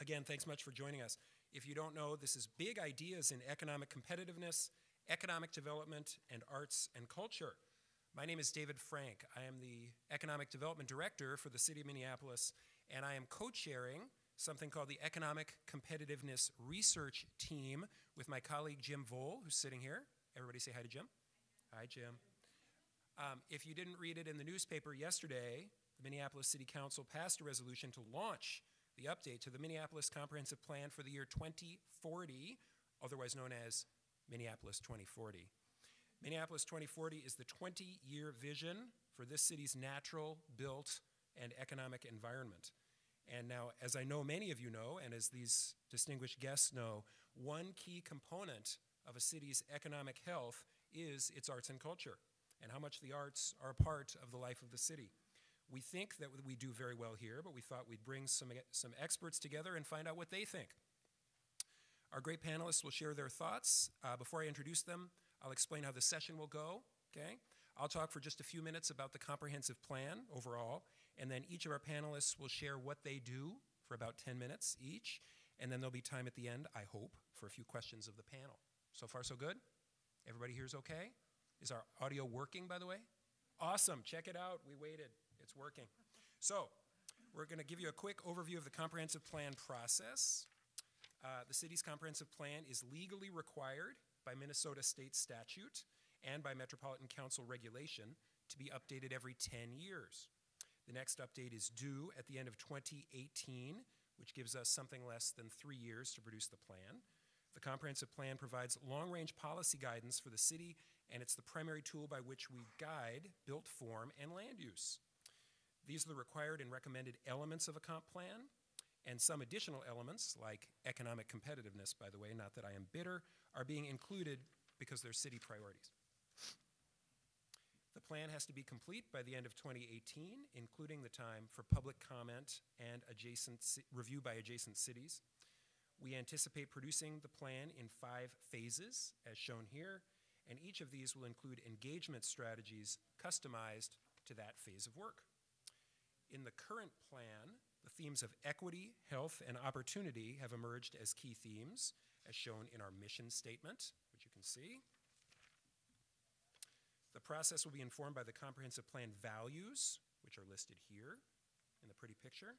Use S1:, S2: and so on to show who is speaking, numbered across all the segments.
S1: Again, thanks much for joining us. If you don't know, this is Big Ideas in Economic Competitiveness, Economic Development, and Arts and Culture. My name is David Frank. I am the Economic Development Director for the City of Minneapolis, and I am co-chairing something called the Economic Competitiveness Research Team with my colleague Jim Vole, who's sitting here. Everybody say hi to Jim. Hi, Jim. If you didn't read it in the newspaper yesterday, the Minneapolis City Council passed a resolution to launch the update to the Minneapolis Comprehensive Plan for the year 2040, otherwise known as Minneapolis 2040. Minneapolis 2040 is the 20-year vision for this city's natural, built, and economic environment. And now, as I know many of you know, and as these distinguished guests know, one key component of a city's economic health is its arts and culture, and how much the arts are a part of the life of the city. We think that we do very well here, but we thought we'd bring some experts together and find out what they think. Our great panelists will share their thoughts. Before I introduce them, I'll explain how the session will go, okay? I'll talk for just a few minutes about the comprehensive plan overall, and then each of our panelists will share what they do for about 10 minutes each, and then there'll be time at the end, I hope, for a few questions of the panel. So far, so good? Everybody here's okay? Is our audio working, by the way? Awesome, check it out, we waited. It's working. So, we're going to give you a quick overview of the comprehensive plan process. The city's comprehensive plan is legally required by Minnesota state statute and by Metropolitan Council regulation to be updated every 10 years. The next update is due at the end of 2018, which gives us something less than 3 years to produce the plan. The comprehensive plan provides long-range policy guidance for the city, and it's the primary tool by which we guide built form and land use. These are the required and recommended elements of a comp plan, and some additional elements, like economic competitiveness, by the way, not that I am bitter, are being included because they're city priorities. The plan has to be complete by the end of 2018, including the time for public comment and review by adjacent cities. We anticipate producing the plan in 5 phases, as shown here, and each of these will include engagement strategies customized to that phase of work. In the current plan, the themes of equity, health, and opportunity have emerged as key themes, as shown in our mission statement, which you can see. The process will be informed by the comprehensive plan values, which are listed here in the pretty picture.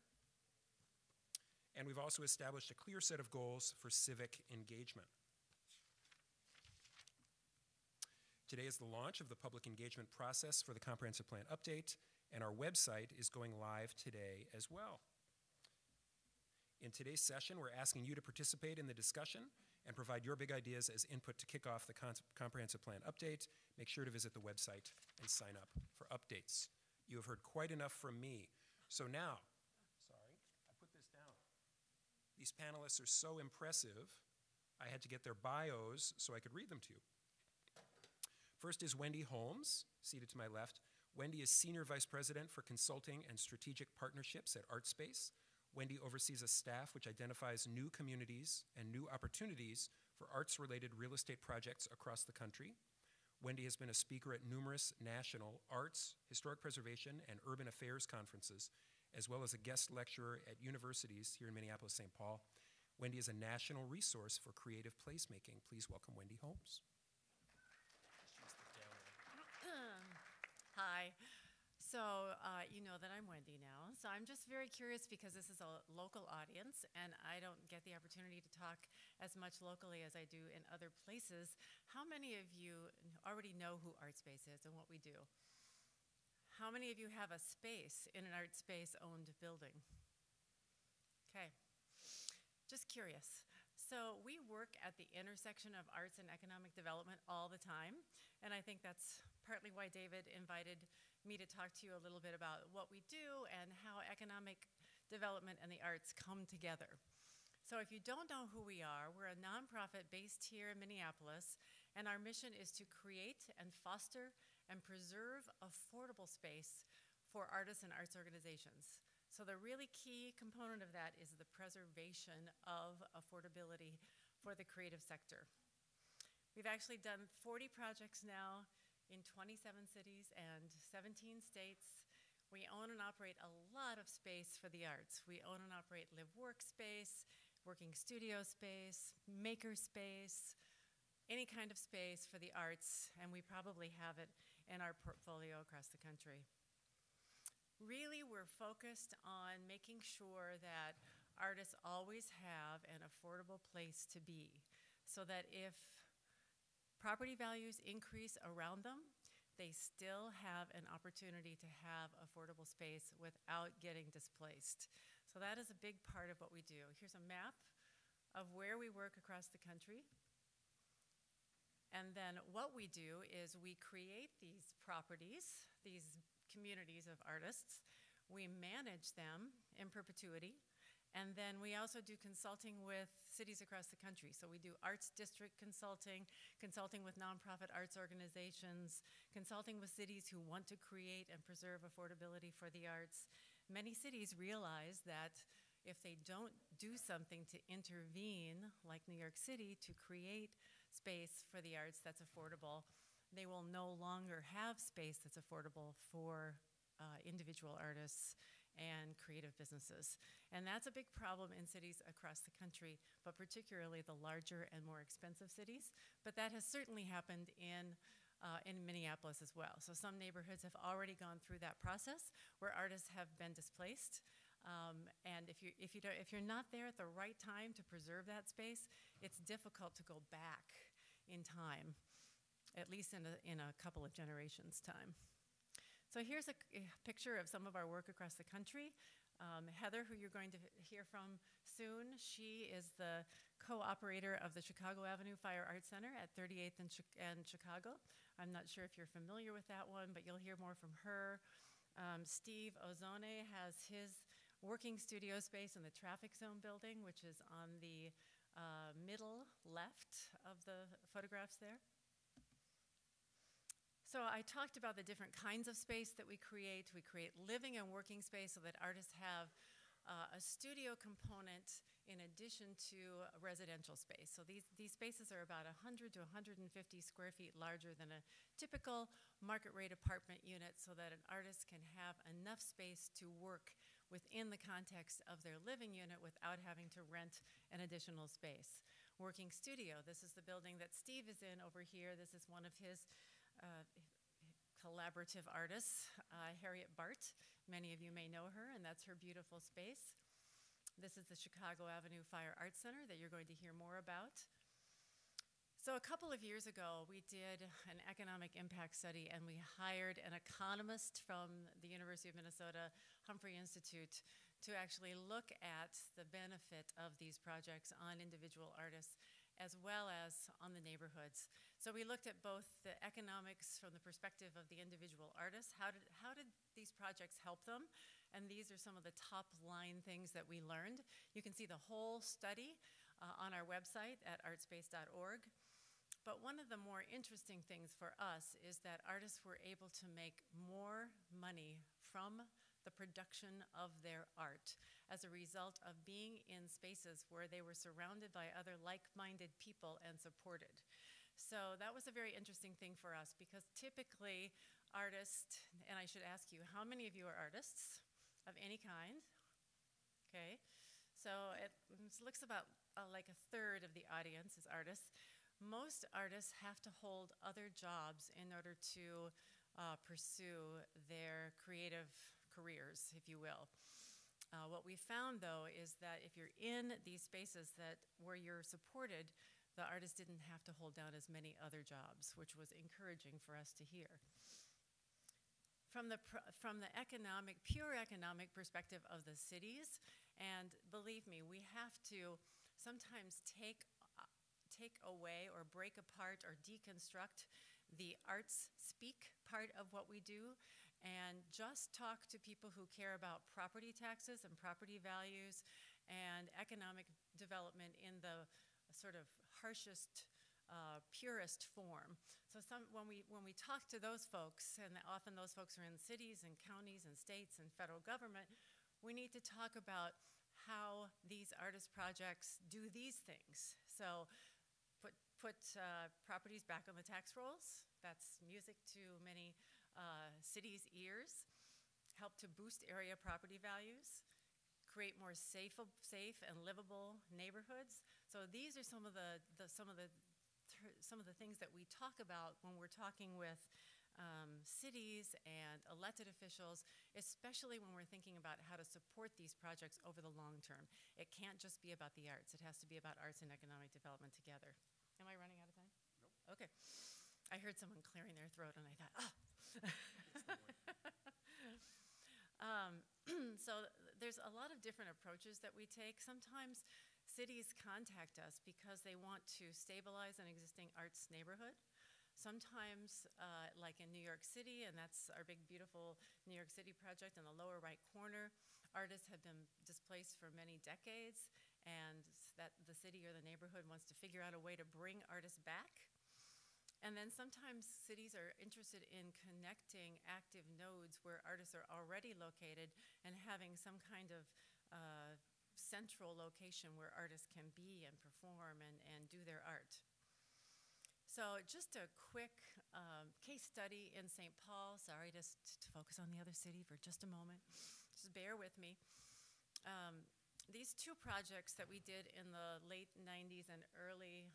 S1: And we've also established a clear set of goals for civic engagement. Today is the launch of the public engagement process for the comprehensive plan update, and our website is going live today as well. In today's session, we're asking you to participate in the discussion and provide your big ideas as input to kick off the comprehensive plan update. Make sure to visit the website and sign up for updates. You have heard quite enough from me. So now, sorry, I put this down. These panelists are so impressive, I had to get their bios so I could read them to you. First is Wendy Holmes, seated to my left. Wendy is Senior Vice President for Consulting and Strategic Partnerships at ArtSpace. Wendy oversees a staff which identifies new communities and new opportunities for arts-related real estate projects across the country. Wendy has been a speaker at numerous national arts, historic preservation, and urban affairs conferences, as well as a guest lecturer at universities here in Minneapolis-St. Paul. Wendy is a national resource for creative placemaking. Please welcome Wendy Holmes.
S2: Hi. So you know that I'm Wendy now. So I'm just very curious because this is a local audience and I don't get the opportunity to talk as much locally as I do in other places. How many of you already know who ArtSpace is and what we do? How many of you have a space in an ArtSpace owned building? Okay. Just curious. So we work at the intersection of arts and economic development all the time, and I think that's partly why David invited me to talk to you a little bit about what we do and how economic development and the arts come together. So if you don't know who we are, we're a nonprofit based here in Minneapolis, and our mission is to create and foster and preserve affordable space for artists and arts organizations. So the really key component of that is the preservation of affordability for the creative sector. We've actually done 40 projects now in 27 cities and 17 states. We own and operate a lot of space for the arts. We own and operate live-work space, working studio space, maker space, any kind of space for the arts, and we probably have it in our portfolio across the country. Really, we're focused on making sure that artists always have an affordable place to be, so that if property values increase around them, they still have an opportunity to have affordable space without getting displaced. So that is a big part of what we do. Here's a map of where we work across the country. And then what we do is we create these properties, these communities of artists. We manage them in perpetuity. And then we also do consulting with cities across the country. So we do arts district consulting, consulting with nonprofit arts organizations, consulting with cities who want to create and preserve affordability for the arts. Many cities realize that if they don't do something to intervene, like New York City, to create space for the arts that's affordable, they will no longer have space that's affordable for individual artists and creative businesses. And that's a big problem in cities across the country, but particularly the larger and more expensive cities. But that has certainly happened in Minneapolis as well. So some neighborhoods have already gone through that process where artists have been displaced. And if you're not there at the right time to preserve that space, it's difficult to go back in time, at least in a couple of generations' time. So here's a picture of some of our work across the country. Heather, who you're going to hear from soon, she is the co-operator of the Chicago Avenue Fire Arts Center at 38th and Chicago. I'm not sure if you're familiar with that one, but you'll hear more from her. Steve Ozone has his working studio space in the Traffic Zone building, which is on the middle left of the photographs there. So I talked about the different kinds of space that we create. We create living and working space so that artists have a studio component in addition to a residential space. So these spaces are about 100 to 150 square feet larger than a typical market rate apartment unit, so that an artist can have enough space to work within the context of their living unit without having to rent an additional space. Working studio, this is the building that Steve is in over here. This is one of his collaborative artists, Harriet Bart. Many of you may know her, and that's her beautiful space. This is the Chicago Avenue Fire Arts Center that you're going to hear more about. So a couple of years ago, we did an economic impact study, and we hired an economist from the University of Minnesota Humphrey Institute to actually look at the benefit of these projects on individual artists as well as on the neighborhoods. So we looked at both the economics from the perspective of the individual artists. How did these projects help them? And these are some of the top line things that we learned. You can see the whole study on our website at artspace.org. But one of the more interesting things for us is that artists were able to make more money from the production of their art as a result of being in spaces where they were surrounded by other like-minded people and supported. So that was a very interesting thing for us, because typically artists, and I should ask you, how many of you are artists of any kind? Okay, so it looks about like a third of the audience is artists. Most artists have to hold other jobs in order to pursue their creative careers, if you will. What we found, though, is that if you're in these spaces where you're supported, the artist didn't have to hold down as many other jobs, which was encouraging for us to hear. From the pure economic perspective of the cities, and believe me, we have to sometimes take away or break apart or deconstruct the arts speak part of what we do, and just talk to people who care about property taxes and property values and economic development in the sort of harshest, purest form. So when we talk to those folks, and often those folks are in cities and counties and states and federal government, we need to talk about how these artist projects do these things. So put properties back on the tax rolls. That's music to many cities' ears. help to boost area property values, create more safe and livable neighborhoods. So these are some of the things that we talk about when we're talking with cities and elected officials, especially when we're thinking about how to support these projects over the long term. It can't just be about the arts. It has to be about arts and economic development together. Am I running out of time? Nope. Okay. I heard someone clearing their throat, and I thought, oh. So there's a lot of different approaches that we take. Sometimes cities contact us because they want to stabilize an existing arts neighborhood. Sometimes, like in New York City, and that's our big, beautiful New York City project in the lower right corner, artists have been displaced for many decades, and that the city or the neighborhood wants to figure out a way to bring artists back. And then sometimes cities are interested in connecting active nodes where artists are already located and having some kind of central location where artists can be and perform and do their art. So just a quick case study in St. Paul. Sorry to focus on the other city for just a moment. Just bear with me. These two projects that we did in the late 90s and early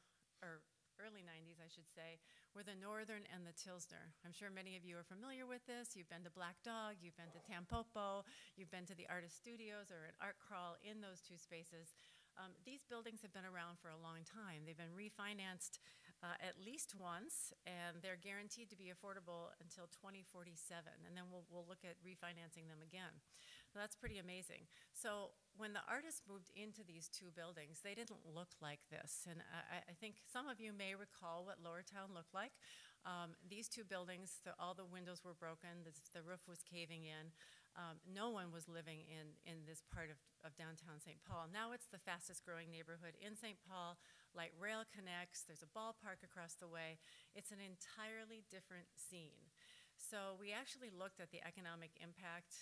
S2: 90s, I should say, were the Northern and the Tilsner. I'm sure many of you are familiar with this. You've been to Black Dog, you've been to Tampopo, you've been to the Artist Studios or an art crawl in those two spaces. These buildings have been around for a long time. They've been refinanced at least once, and they're guaranteed to be affordable until 2047, and then we'll look at refinancing them again. So that's pretty amazing. So when the artists moved into these two buildings, they didn't look like this, and I think some of you may recall what Lower Town looked like. These two buildings, all the windows were broken, the roof was caving in. No one was living in this part of downtown St. Paul. Now it's the fastest growing neighborhood in St. Paul. Light rail connects, there's a ballpark across the way. It's an entirely different scene. So we actually looked at the economic impact.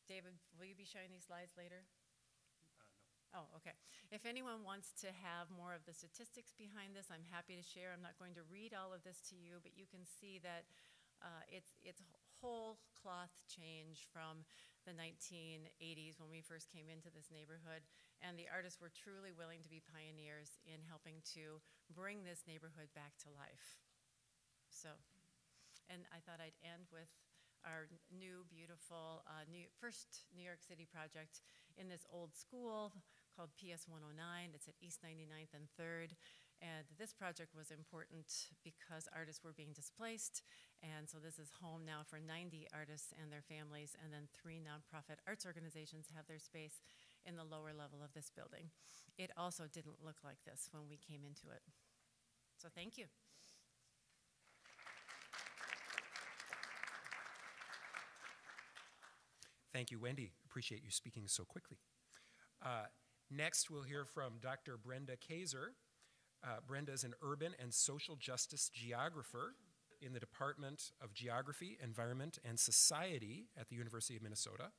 S2: David, will you be showing these slides later? No. Oh, okay. If anyone wants to have more of the statistics behind this, I'm happy to share. I'm not going to read all of this to you, but you can see that it's whole cloth change from the 1980s when we first came into this neighborhood, and the artists were truly willing to be pioneers in helping to bring this neighborhood back to life. So, and I thought I'd end with our new, beautiful, first New York City project in this old school called PS 109. It's at East 99th and 3rd. And this project was important because artists were being displaced. And so this is home now for 90 artists and their families. And then 3 nonprofit arts organizations have their space in the lower level of this building. It also didn't look like this when we came into it. So thank you.
S1: Thank you, Wendy. Appreciate you speaking so quickly. Next, we'll hear from Dr. Brenda Kaiser. Brenda is an urban and social justice geographer in the Department of Geography, Environment, and Society at the University of Minnesota.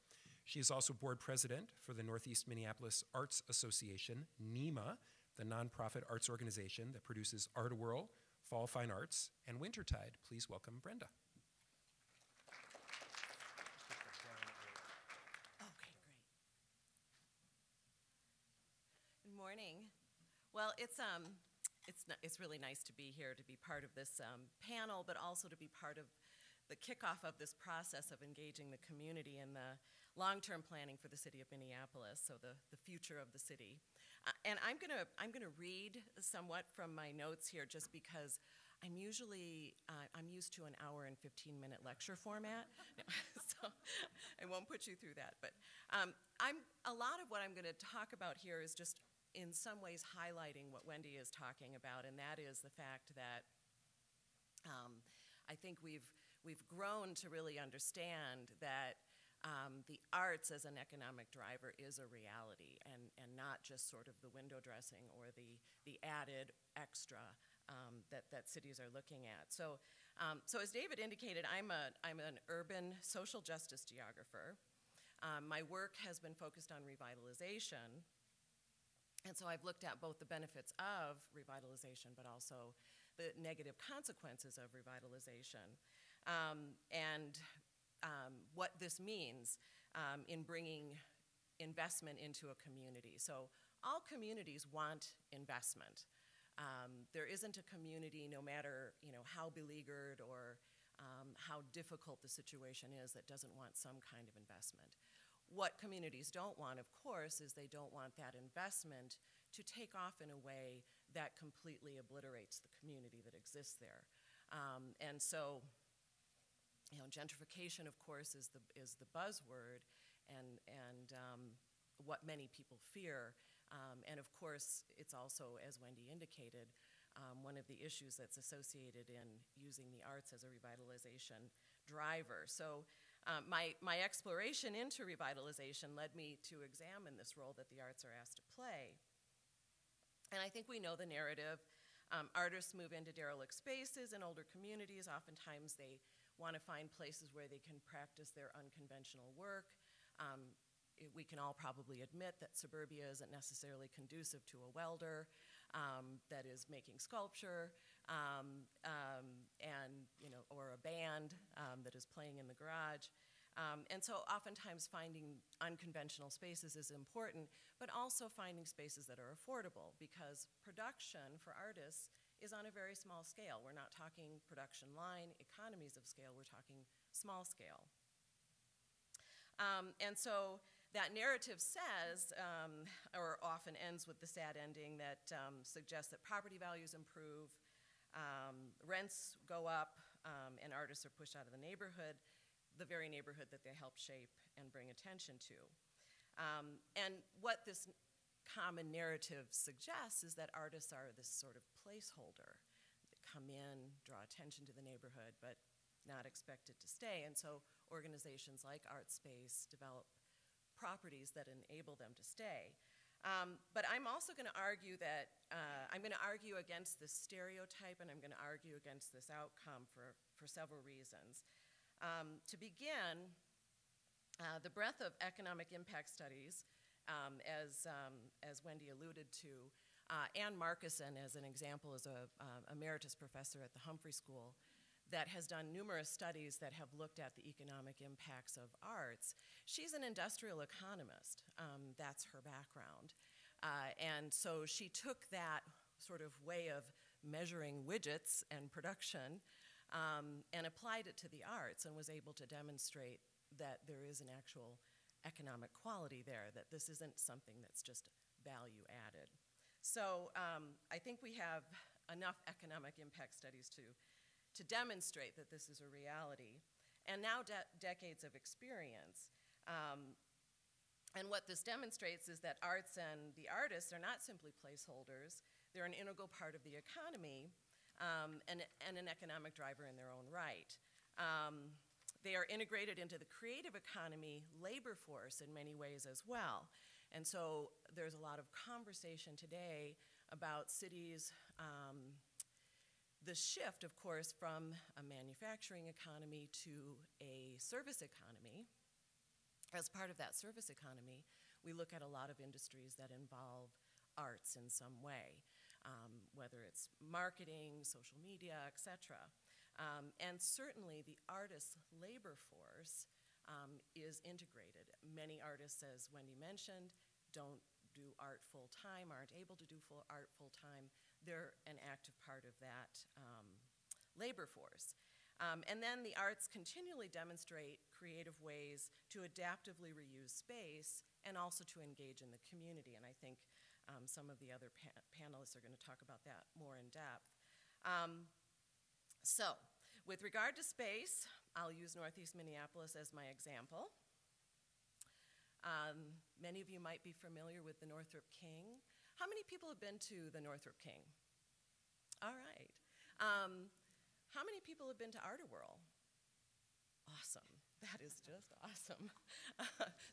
S1: She is also board president for the Northeast Minneapolis Arts Association, NEMA, the nonprofit arts organization that produces Art-A-Whirl, Fall Fine Arts, and Wintertide. Please welcome Brenda.
S3: Okay, great. Good morning. Well, it's really nice to be here, to be part of this panel, but also to be part of the kickoff of this process of engaging the community in the long-term planning for the city of Minneapolis, so the future of the city. And I'm gonna read somewhat from my notes here, just because I'm used to an hour and 15-minute lecture format, so I won't put you through that. But a lot of what I'm gonna talk about here is just in some ways highlighting what Wendy is talking about, and that is the fact that I think we've grown to really understand that the arts as an economic driver is a reality, and not just sort of the window dressing or the added extra that cities are looking at. So as David indicated, I'm an urban social justice geographer. My work has been focused on revitalization. And so I've looked at both the benefits of revitalization, but also the negative consequences of revitalization. And what this means in bringing investment into a community. So all communities want investment. There isn't a community, no matter how beleaguered or how difficult the situation is, that doesn't want some kind of investment. What communities don't want, of course, is they don't want that investment to take off in a way that completely obliterates the community that exists there. And so, gentrification, of course, is the buzzword, and what many people fear. And of course, it's also, as Wendy indicated, one of the issues that's associated in using the arts as a revitalization driver. So my exploration into revitalization led me to examine this role that the arts are asked to play. And I think we know the narrative. Artists move into derelict spaces in older communities. Oftentimes they want to find places where they can practice their unconventional work. We can all probably admit that suburbia isn't necessarily conducive to a welder that is making sculpture, or a band that is playing in the garage. And so oftentimes finding unconventional spaces is important, but also finding spaces that are affordable, because production for artists is on a very small scale. We're not talking production line, economies of scale, we're talking small scale. And so that narrative says, or often ends with the sad ending that suggests that property values improve, rents go up, and artists are pushed out of the neighborhood, the very neighborhood that they help shape and bring attention to. And what this common narrative suggests is that artists are this sort of placeholder that come in, draw attention to the neighborhood, but not expected to stay. And so organizations like ArtSpace develop properties that enable them to stay. But I'm also going to argue that, I'm going to argue against this stereotype, and I'm going to argue against this outcome for several reasons. To begin, the breadth of economic impact studies, as Wendy alluded to, Ann Markison, as an example, is a emeritus professor at the Humphrey School that has done numerous studies that have looked at the economic impacts of arts. She's an industrial economist. That's her background. And so she took that sort of way of measuring widgets and production and applied it to the arts, and was able to demonstrate that there is an actual economic quality there, that this isn't something that's just value added. So I think we have enough economic impact studies to demonstrate that this is a reality, and now decades of experience. And what this demonstrates is that arts and the artists are not simply placeholders. They're an integral part of the economy, and an economic driver in their own right. They are integrated into the creative economy labor force in many ways as well. And so there's a lot of conversation today about cities, the shift, of course, from a manufacturing economy to a service economy. As part of that service economy, we look at a lot of industries that involve arts in some way, whether it's marketing, social media, et cetera. And certainly the artist's labor force is integrated. Many artists, as Wendy mentioned, don't do art full-time, aren't able to do art full-time. They're an active part of that labor force. And then the arts continually demonstrate creative ways to adaptively reuse space and also to engage in the community. And I think some of the other panelists are going to talk about that more in depth. So, with regard to space, I'll use Northeast Minneapolis as my example. Many of you might be familiar with the Northrop King. How many people have been to the Northrop King? All right. How many people have been to Art-A-Whirl? Awesome. That is just awesome.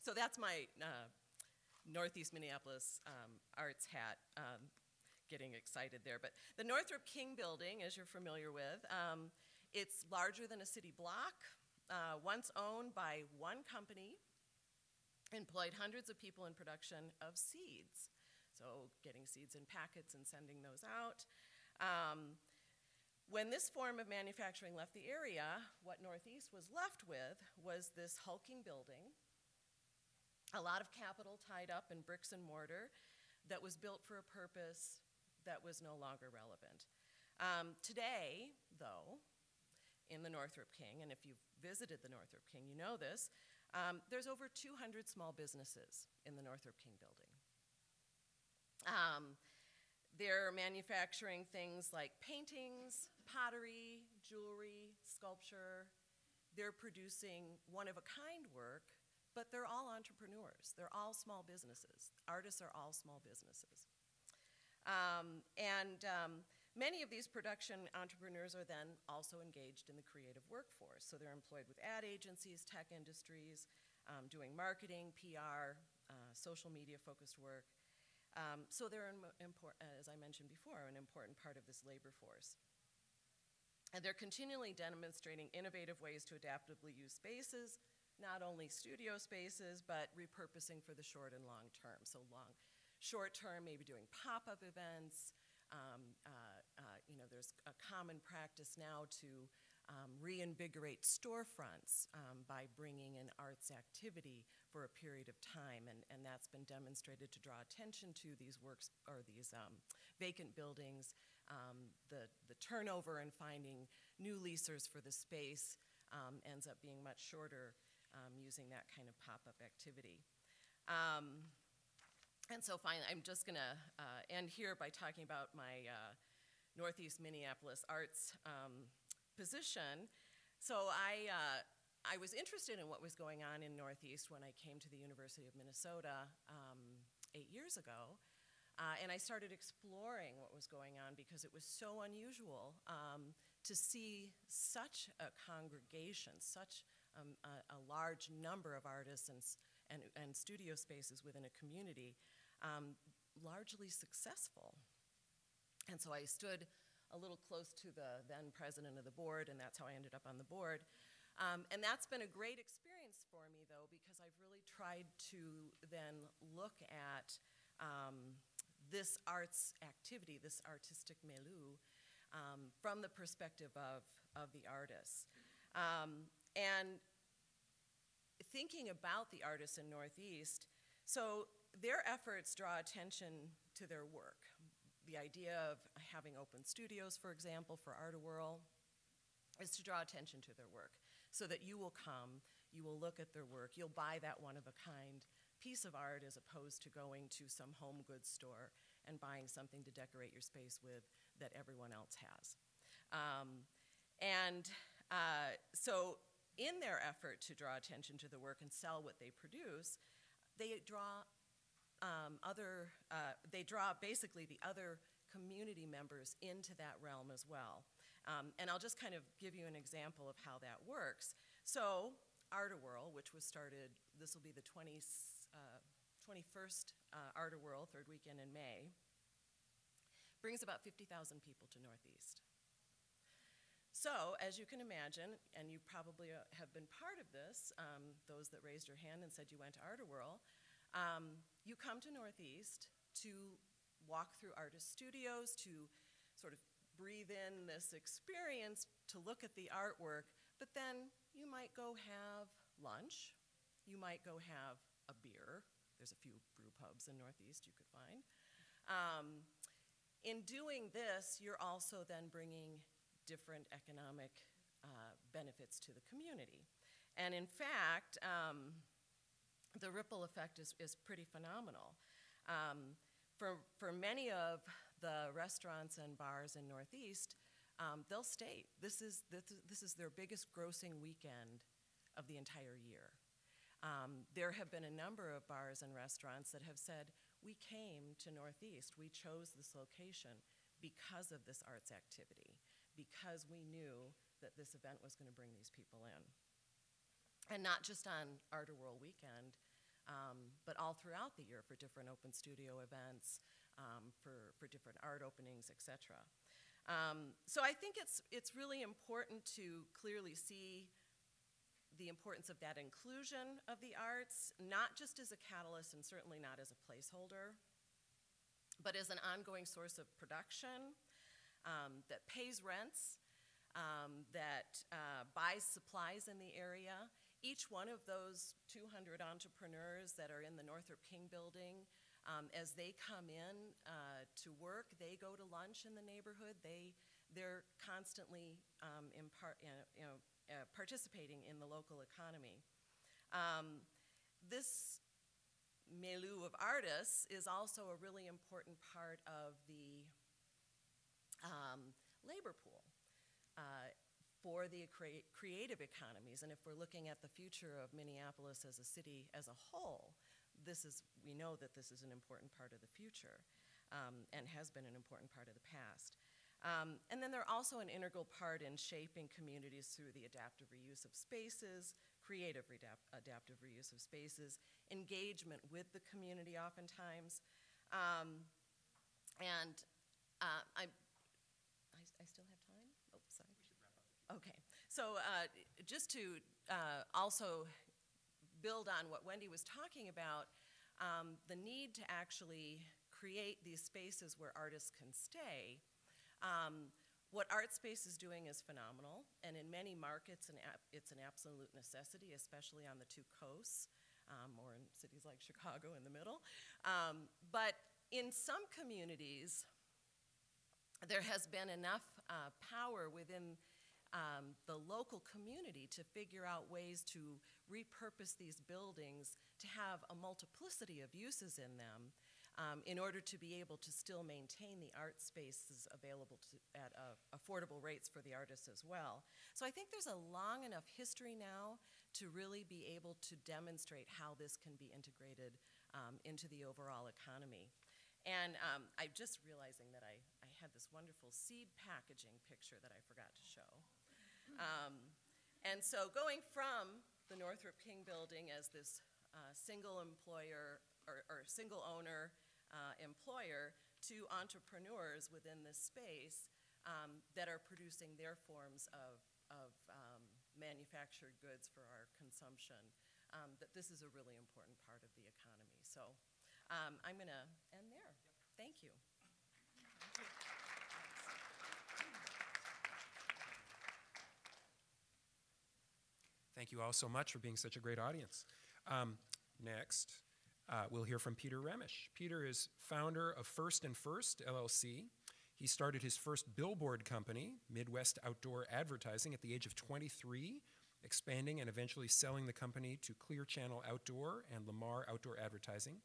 S3: So that's my Northeast Minneapolis arts hat, getting excited there. But the Northrop King building, as you're familiar with, it's larger than a city block, once owned by one company, employed hundreds of people in production of seeds. So getting seeds in packets and sending those out. When this form of manufacturing left the area, what Northeast was left with was this hulking building, a lot of capital tied up in bricks and mortar that was built for a purpose that was no longer relevant. Today, though, in the Northrop King, and if you've visited the Northrop King, you know this, there's over 200 small businesses in the Northrop King building. They're manufacturing things like paintings, pottery, jewelry, sculpture. They're producing one-of-a-kind work, but they're all entrepreneurs. They're all small businesses. Artists are all small businesses. Many of these production entrepreneurs are then also engaged in the creative workforce. So they're employed with ad agencies, tech industries, doing marketing, PR, social media-focused work. So they're, as I mentioned before, an important part of this labor force. And they're continually demonstrating innovative ways to adaptively use spaces, not only studio spaces, but repurposing for the short and long term. So short term, maybe doing pop-up events. There's a common practice now to reinvigorate storefronts by bringing an arts activity for a period of time, and that's been demonstrated to draw attention to these works or these vacant buildings. The turnover and finding new leasers for the space ends up being much shorter using that kind of pop-up activity. And so finally, I'm just going to end here by talking about my Northeast Minneapolis arts position. So I was interested in what was going on in Northeast when I came to the University of Minnesota 8 years ago. And I started exploring what was going on because it was so unusual to see such a congregation, such a large number of artists and studio spaces within a community, largely successful. And so I stood a little close to the then president of the board, and that's how I ended up on the board. And that's been a great experience for me, though, because I've really tried to then look at this arts activity, this artistic milieu, from the perspective of the artists. And thinking about the artists in Northeast, so their efforts draw attention to their work. The idea of having open studios, for example, for Art-A-Whirl, is to draw attention to their work so that you will come, you will look at their work, you'll buy that one-of-a-kind piece of art as opposed to going to some home goods store and buying something to decorate your space with that everyone else has. So in their effort to draw attention to the work and sell what they produce, they draw basically the other community members into that realm as well. And I'll just kind of give you an example of how that works. So Art-A-Whirl, which was started, this will be the 21st Art-A-Whirl, third weekend in May, brings about 50,000 people to Northeast. So, as you can imagine, and you probably have been part of this, those that raised your hand and said you went to Art-A-Whirl, you come to Northeast to walk through artist studios, to sort of breathe in this experience, to look at the artwork, but then you might go have lunch, you might go have a beer. There's a few brew pubs in Northeast you could find. In doing this, you're also then bringing different economic benefits to the community. And in fact, the ripple effect is pretty phenomenal. For many of the restaurants and bars in Northeast, they'll state this is their biggest grossing weekend of the entire year. There have been a number of bars and restaurants that have said, we came to Northeast, we chose this location because of this arts activity, because we knew that this event was going to bring these people in. And not just on Art-A-Whirl weekend, but all throughout the year for different open studio events, for different art openings, et cetera. So I think it's really important to clearly see the importance of that inclusion of the arts, not just as a catalyst and certainly not as a placeholder, but as an ongoing source of production, that pays rents, that buys supplies in the area. Each one of those 200 entrepreneurs that are in the Northrop King building, as they come in to work, they go to lunch in the neighborhood. They're constantly participating in the local economy. This milieu of artists is also a really important part of the labor pool for the creative economies. And if we're looking at the future of Minneapolis as a city as a whole, we know that this is an important part of the future and has been an important part of the past. And then they're also an integral part in shaping communities through the adaptive reuse of spaces, creative adaptive reuse of spaces, engagement with the community oftentimes. I still have time? Oh, sorry. We should wrap up. Okay. So just to also build on what Wendy was talking about, the need to actually create these spaces where artists can stay. What ArtSpace is doing is phenomenal, and in many markets it's an absolute necessity, especially on the two coasts, or in cities like Chicago in the middle. But in some communities, there has been enough power within the local community to figure out ways to repurpose these buildings to have a multiplicity of uses in them, in order to be able to still maintain the art spaces available at affordable rates for the artists as well. So I think there's a long enough history now to really be able to demonstrate how this can be integrated into the overall economy. And I'm just realizing that I had this wonderful seed packaging picture that I forgot to show. And so going from the Northrop King building as this single employer or single owner employer to entrepreneurs within this space that are producing their forms of manufactured goods for our consumption, that this is a really important part of the economy. So I'm going to end there. Thank you.
S1: Thank you all so much for being such a great audience. Next, we'll hear from Peter Remisch. Peter is founder of First and First, LLC. He started his first billboard company, Midwest Outdoor Advertising, at the age of 23, expanding and eventually selling the company to Clear Channel Outdoor and Lamar Outdoor Advertising.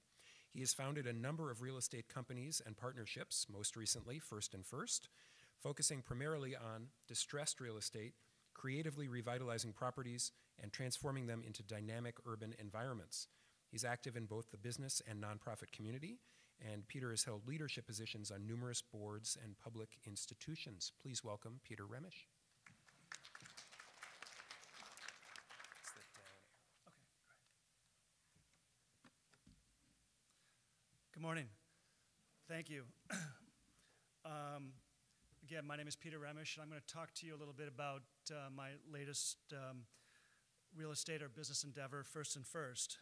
S1: He has founded a number of real estate companies and partnerships, most recently First and First, focusing primarily on distressed real estate, creatively revitalizing properties, and transforming them into dynamic urban environments. He's active in both the business and nonprofit community, and Peter has held leadership positions on numerous boards and public institutions. Please welcome Peter Remisch.
S4: Good morning. Thank you. Again, my name is Peter Remisch, and I'm going to talk to you a little bit about my latest real estate or business endeavor, First and First.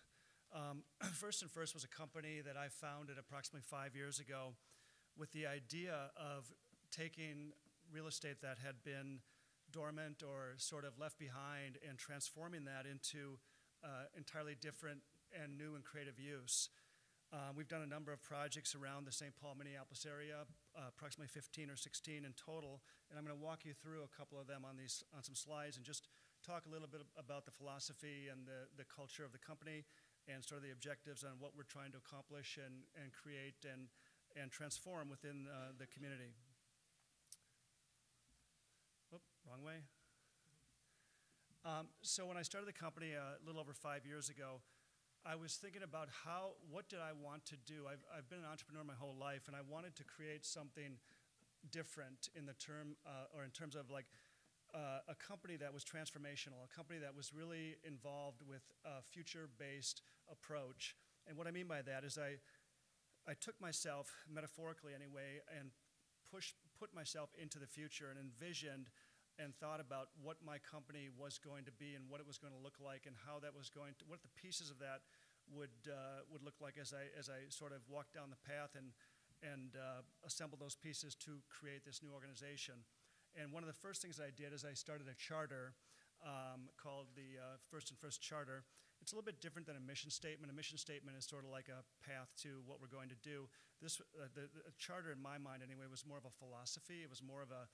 S4: First and First was a company that I founded approximately 5 years ago with the idea of taking real estate that had been dormant or sort of left behind and transforming that into entirely different and new and creative use. We've done a number of projects around the St. Paul, Minneapolis area, approximately 15 or 16 in total, and I'm going to walk you through a couple of them on some slides and just talk a little bit about the philosophy and the culture of the company and sort of the objectives on what we're trying to accomplish and create and transform within the community. Oop, wrong way. So when I started the company a little over 5 years ago, I was thinking about what did I want to do? I've been an entrepreneur my whole life, and I wanted to create something different in terms of like a company that was transformational, a company that was really involved with a future-based approach. And what I mean by that is I took myself, metaphorically anyway, and put myself into the future and envisioned and thought about what my company was going to be and what it was going to look like and how that was going to, what the pieces of that would look like as I sort of walked down the path and assemble those pieces to create this new organization. And one of the first things I did is I started a charter called the First and First Charter. It's a little bit different than a mission statement. A mission statement is sort of like a path to what we're going to do. This, the charter, in my mind anyway, was more of a philosophy. It was more of a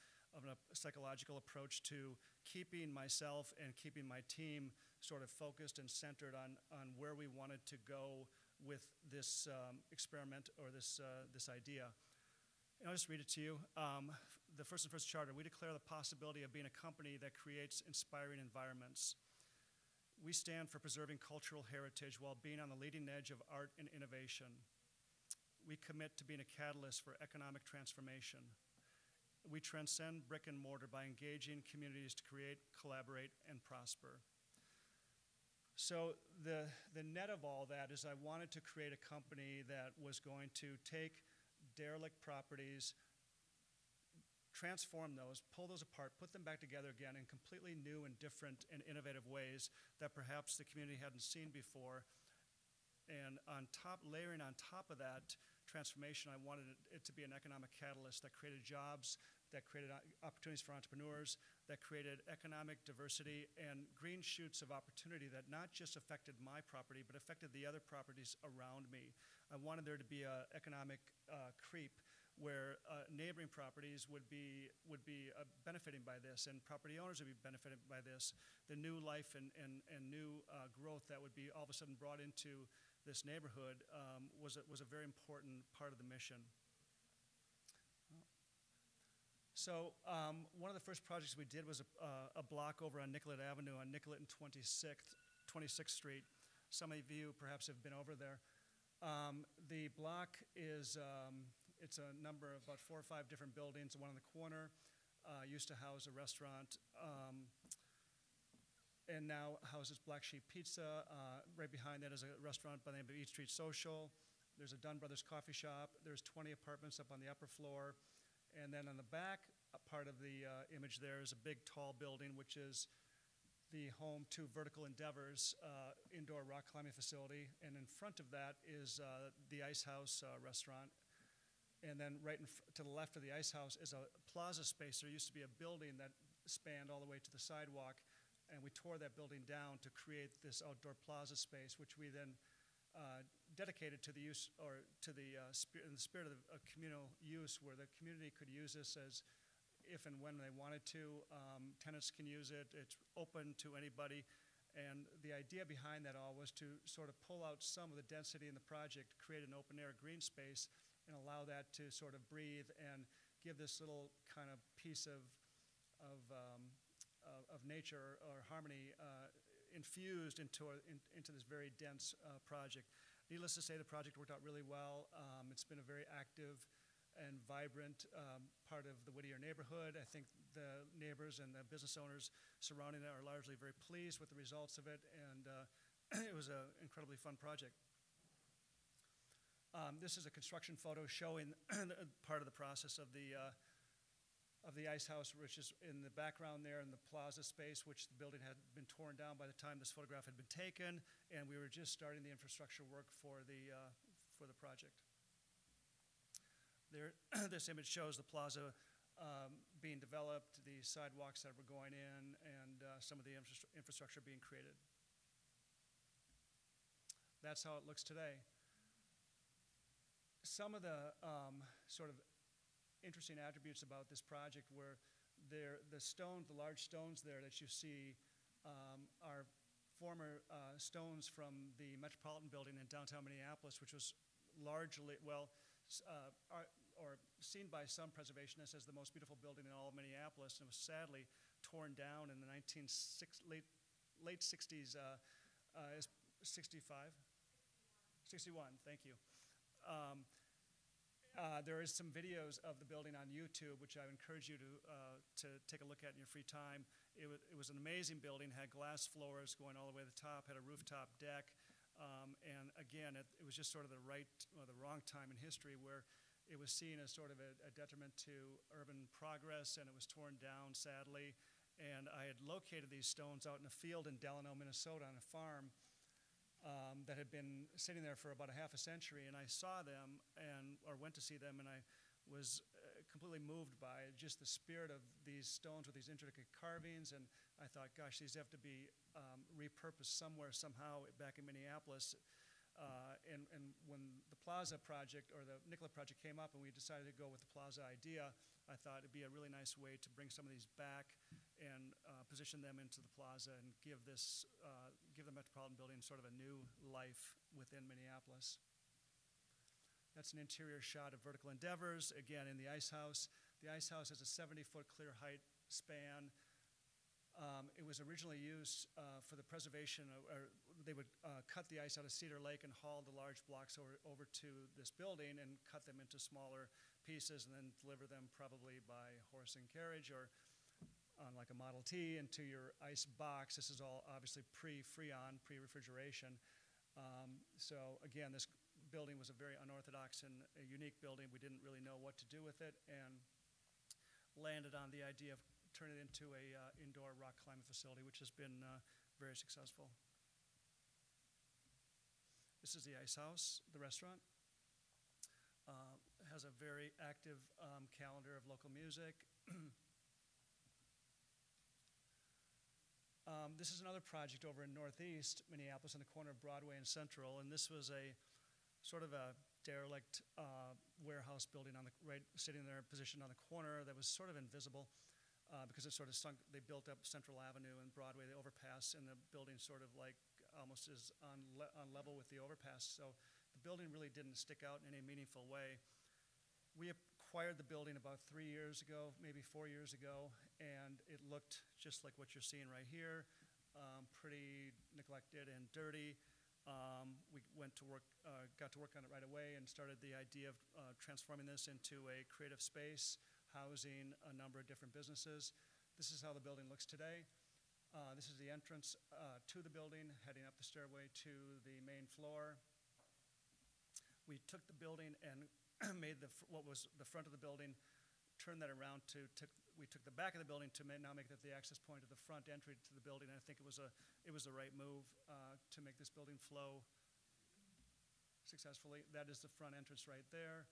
S4: psychological approach to keeping myself and keeping my team sort of focused and centered on where we wanted to go with this experiment or this idea. And I'll just read it to you. The First and First Charter, we declare the possibility of being a company that creates inspiring environments. We stand for preserving cultural heritage while being on the leading edge of art and innovation. We commit to being a catalyst for economic transformation. We transcend brick and mortar by engaging communities to create, collaborate, and prosper. So the net of all that is I wanted to create a company that was going to take derelict properties, transform those, pull those apart, put them back together again in completely new and different and innovative ways that perhaps the community hadn't seen before. And layering on top of that transformation, I wanted it to be an economic catalyst that created jobs, that created opportunities for entrepreneurs, that created economic diversity and green shoots of opportunity that not just affected my property, but affected the other properties around me. I wanted there to be an economic creep where neighboring properties would be benefiting by this, and property owners would be benefiting by this. The new life and new growth that would be all of a sudden brought into this neighborhood was a very important part of the mission. So one of the first projects we did was a block over on Nicollet Avenue on Nicollet and 26th Street. Some of you perhaps have been over there. The block is it's a number of about 4 or 5 different buildings. The one on the corner used to house a restaurant and now houses Black Sheep Pizza. Right behind that is a restaurant by the name of Eat Street Social. There's a Dunn Brothers coffee shop. There's 20 apartments up on the upper floor. And then on the back part of the image there is a big tall building which is the home to Vertical Endeavors indoor rock climbing facility. And in front of that is the Ice House restaurant. And then right to the left of the Ice House is a plaza space. There used to be a building that spanned all the way to the sidewalk, and we tore that building down to create this outdoor plaza space, which we then dedicated to the use, or to the in the spirit of communal use, where the community could use this as if and when they wanted to. Tenants can use it. It's open to anybody. And the idea behind that all was to sort of pull out some of the density in the project, create an open air green space, and allow that to sort of breathe and give this little kind of piece of nature or harmony infused into this very dense project. Needless to say, the project worked out really well. It's been a very active and vibrant part of the Whittier neighborhood. I think the neighbors and the business owners surrounding it are largely very pleased with the results of it, and it was an incredibly fun project. This is a construction photo showing part of the process of the Ice House, which is in the background there in the plaza space, which the building had been torn down by the time this photograph had been taken, and we were just starting the infrastructure work for the project. There, this image shows the plaza being developed, the sidewalks that were going in, and some of the infrastructure being created. That's how it looks today. Some of the sort of interesting attributes about this project were the large stones there that you see are former stones from the Metropolitan Building in downtown Minneapolis, which was largely, or seen by some preservationists as the most beautiful building in all of Minneapolis, and it was sadly torn down in the late 60s, 65? 61, thank you. There is some videos of the building on YouTube, which I would encourage you to take a look at in your free time. It was an amazing building, had glass floors going all the way to the top, had a rooftop deck, and again, it was just sort of the wrong time in history where it was seen as sort of a detriment to urban progress, and it was torn down, sadly. And I had located these stones out in a field in Delano, Minnesota, on a farm. that had been sitting there for about a half a century, and I saw them or went to see them, and I was completely moved by just the spirit of these stones with these intricate carvings, and I thought, gosh, these have to be repurposed somewhere, somehow, back in Minneapolis. And when the Plaza project or the Nicola project came up and we decided to go with the Plaza idea, I thought it'd be a really nice way to bring some of these back and position them into the Plaza and give the Metropolitan Building sort of a new life within Minneapolis. That's an interior shot of Vertical Endeavors, again in the Ice House. The Ice House has a 70-foot clear height span. It was originally used for the preservation, or they would cut the ice out of Cedar Lake and haul the large blocks over to this building and cut them into smaller pieces and then deliver them probably by horse and carriage or on like a Model T into your ice box. This is all obviously pre-Freon, pre-refrigeration. So again, this building was a very unorthodox and a unique building. We didn't really know what to do with it and landed on the idea of turning it into a indoor rock climbing facility, which has been very successful. This is the Ice House, the restaurant. Has a very active calendar of local music. This is another project over in Northeast Minneapolis on the corner of Broadway and Central, and this was a sort of a derelict warehouse building sitting there positioned on the corner that was sort of invisible because it sort of sunk. They built up Central Avenue and Broadway, the overpass, and the building sort of like almost is on level with the overpass. So the building really didn't stick out in any meaningful way. We acquired the building about 3 years ago, maybe 4 years ago, and it looked just like what you're seeing right here, pretty neglected and dirty. We got to work on it right away and started the idea of transforming this into a creative space, housing a number of different businesses. This is how the building looks today. This is the entrance to the building, heading up the stairway to the main floor. We took the building and made what was the front of the building, turned that around we took the back of the building to now make that the access point to the front entry to the building. And I think it was the right move to make this building flow successfully. That is the front entrance right there.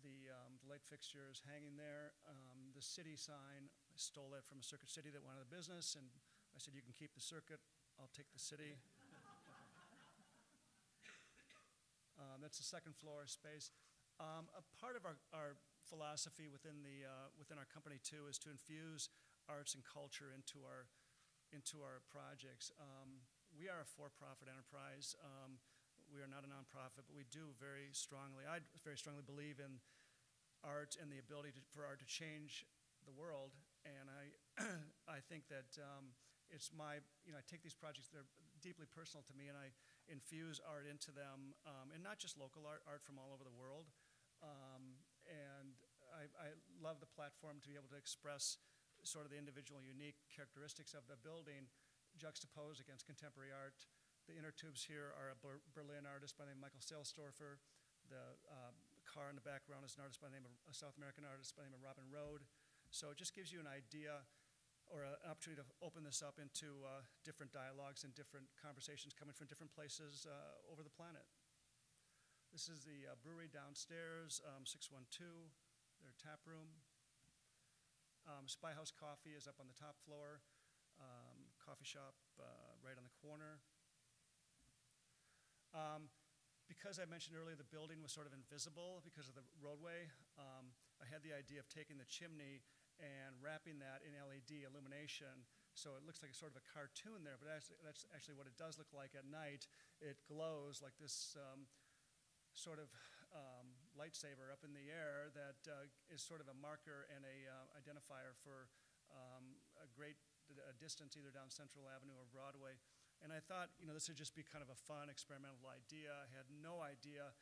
S4: The light fixture is hanging there. The city sign, I stole that from a Circuit City that went out of business, and I said, you can keep the circuit, I'll take the city. That's the second floor space. A part of our philosophy within our company too is to infuse arts and culture into our projects. We are a for-profit enterprise. We are not a nonprofit, but we do I very strongly believe in art and the ability for art to change the world. And I think that it's I take these projects, they're deeply personal to me, and I infuse art into them, and not just local art from all over the world. And I love the platform to be able to express sort of the individual unique characteristics of the building juxtaposed against contemporary art. The inner tubes here are a Berlin artist by the name of Michael Salesdorfer. The car in the background is an artist by the name of a South American artist by the name of Robin Rode. So it just gives you an idea or an opportunity to open this up into different dialogues and different conversations coming from different places over the planet. This is the brewery downstairs, 612, their tap room. Spy House Coffee is up on the top floor. Coffee shop right on the corner. Because I mentioned earlier the building was sort of invisible because of the roadway, I had the idea of taking the chimney and wrapping that in LED illumination so it looks like a sort of a cartoon there, but that's actually what it does look like at night. It glows like this sort of lightsaber up in the air that is sort of a marker and a identifier for a great distance either down Central Avenue or Broadway. And I thought, this would just be kind of a fun experimental idea. I had no idea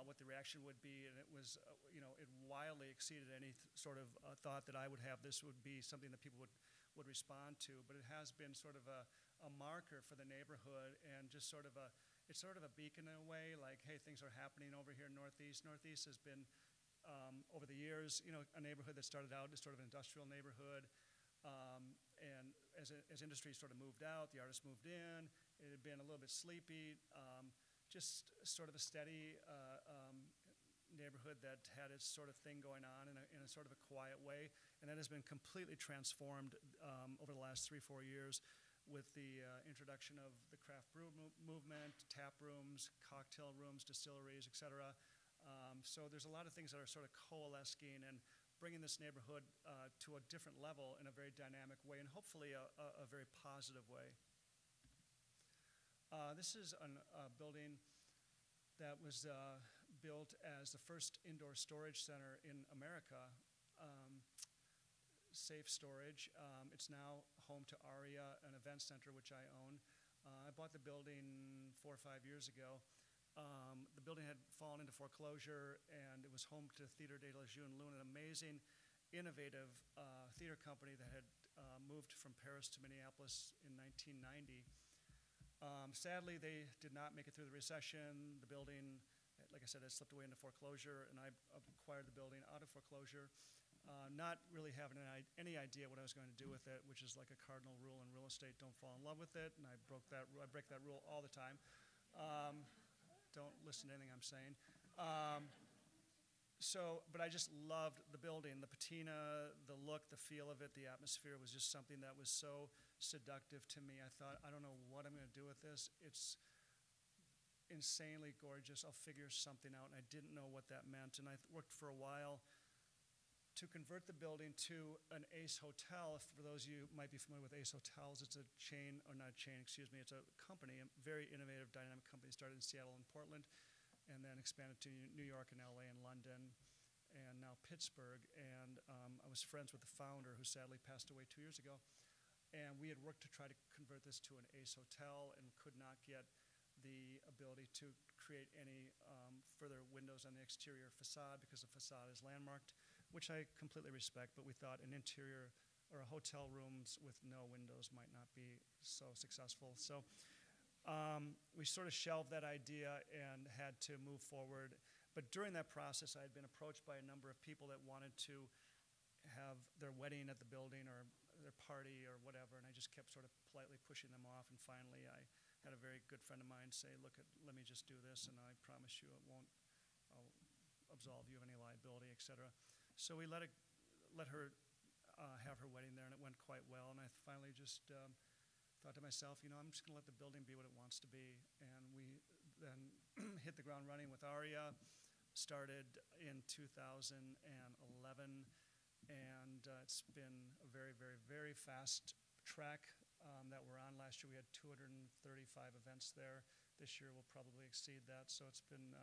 S4: what the reaction would be, and it was, it wildly exceeded any sort of thought that I would have. This would be something that people would respond to, but it has been sort of a marker for the neighborhood and just sort of it's sort of a beacon in a way, like, hey, things are happening over here in Northeast. Northeast has been, over the years, a neighborhood that started out as sort of an industrial neighborhood. And as industry sort of moved out, the artists moved in, It had been a little bit sleepy, just sort of a steady neighborhood that had its sort of thing going on in a sort of a quiet way, and that has been completely transformed over the last 3-4 years with the introduction of the craft brew movement, tap rooms, cocktail rooms, distilleries, etc. So there's a lot of things that are sort of coalescing and bringing this neighborhood to a different level in a very dynamic way, and hopefully a very positive way. This is a building that was built as the first indoor storage center in America, safe storage. It's now home to Aria, an event center which I own. I bought the building 4 or 5 years ago. The building had fallen into foreclosure, and it was home to Theater de la Jeune Lune, an amazing, innovative theater company that had moved from Paris to Minneapolis in 1990. Sadly, they did not make it through the recession. The building, like I said, had slipped away into foreclosure, and I acquired the building out of foreclosure, not really having any idea what I was going to do with it, which is like a cardinal rule in real estate: don't fall in love with it. And I break that rule all the time. Don't listen to anything I'm saying. But I just loved the building, the patina, the look, the feel of it, the atmosphere was just something that was so seductive to me. I thought, I don't know what I'm going to do with this. It's insanely gorgeous. I'll figure something out, and I didn't know what that meant. And I worked for a while to convert the building to an Ace Hotel. For those of you who might be familiar with Ace Hotels, it's a chain, or not a chain, excuse me, it's a company, a very innovative, dynamic company, started in Seattle and Portland, and then expanded to New York and LA and London, and now Pittsburgh. And I was friends with the founder, who sadly passed away 2 years ago. And we had worked to try to convert this to an Ace Hotel and could not get the ability to create any further windows on the exterior facade because the facade is landmarked, which I completely respect, but we thought an interior or a hotel rooms with no windows might not be so successful. So we sort of shelved that idea and had to move forward. But during that process, I had been approached by a number of people that wanted to have their wedding at the building or their party or whatever, and I just kept sort of politely pushing them off, and finally I had a very good friend of mine say, look, let me just do this, and I promise you I'll absolve you of any liability, etc. So we let her have her wedding there, and it went quite well, and I finally just thought to myself, I'm just going to let the building be what it wants to be. And we then hit the ground running with Aria, started in 2011, and it's been a very, very, very fast track that we're on. Last year we had 235 events there. This year we'll probably exceed that. So it's been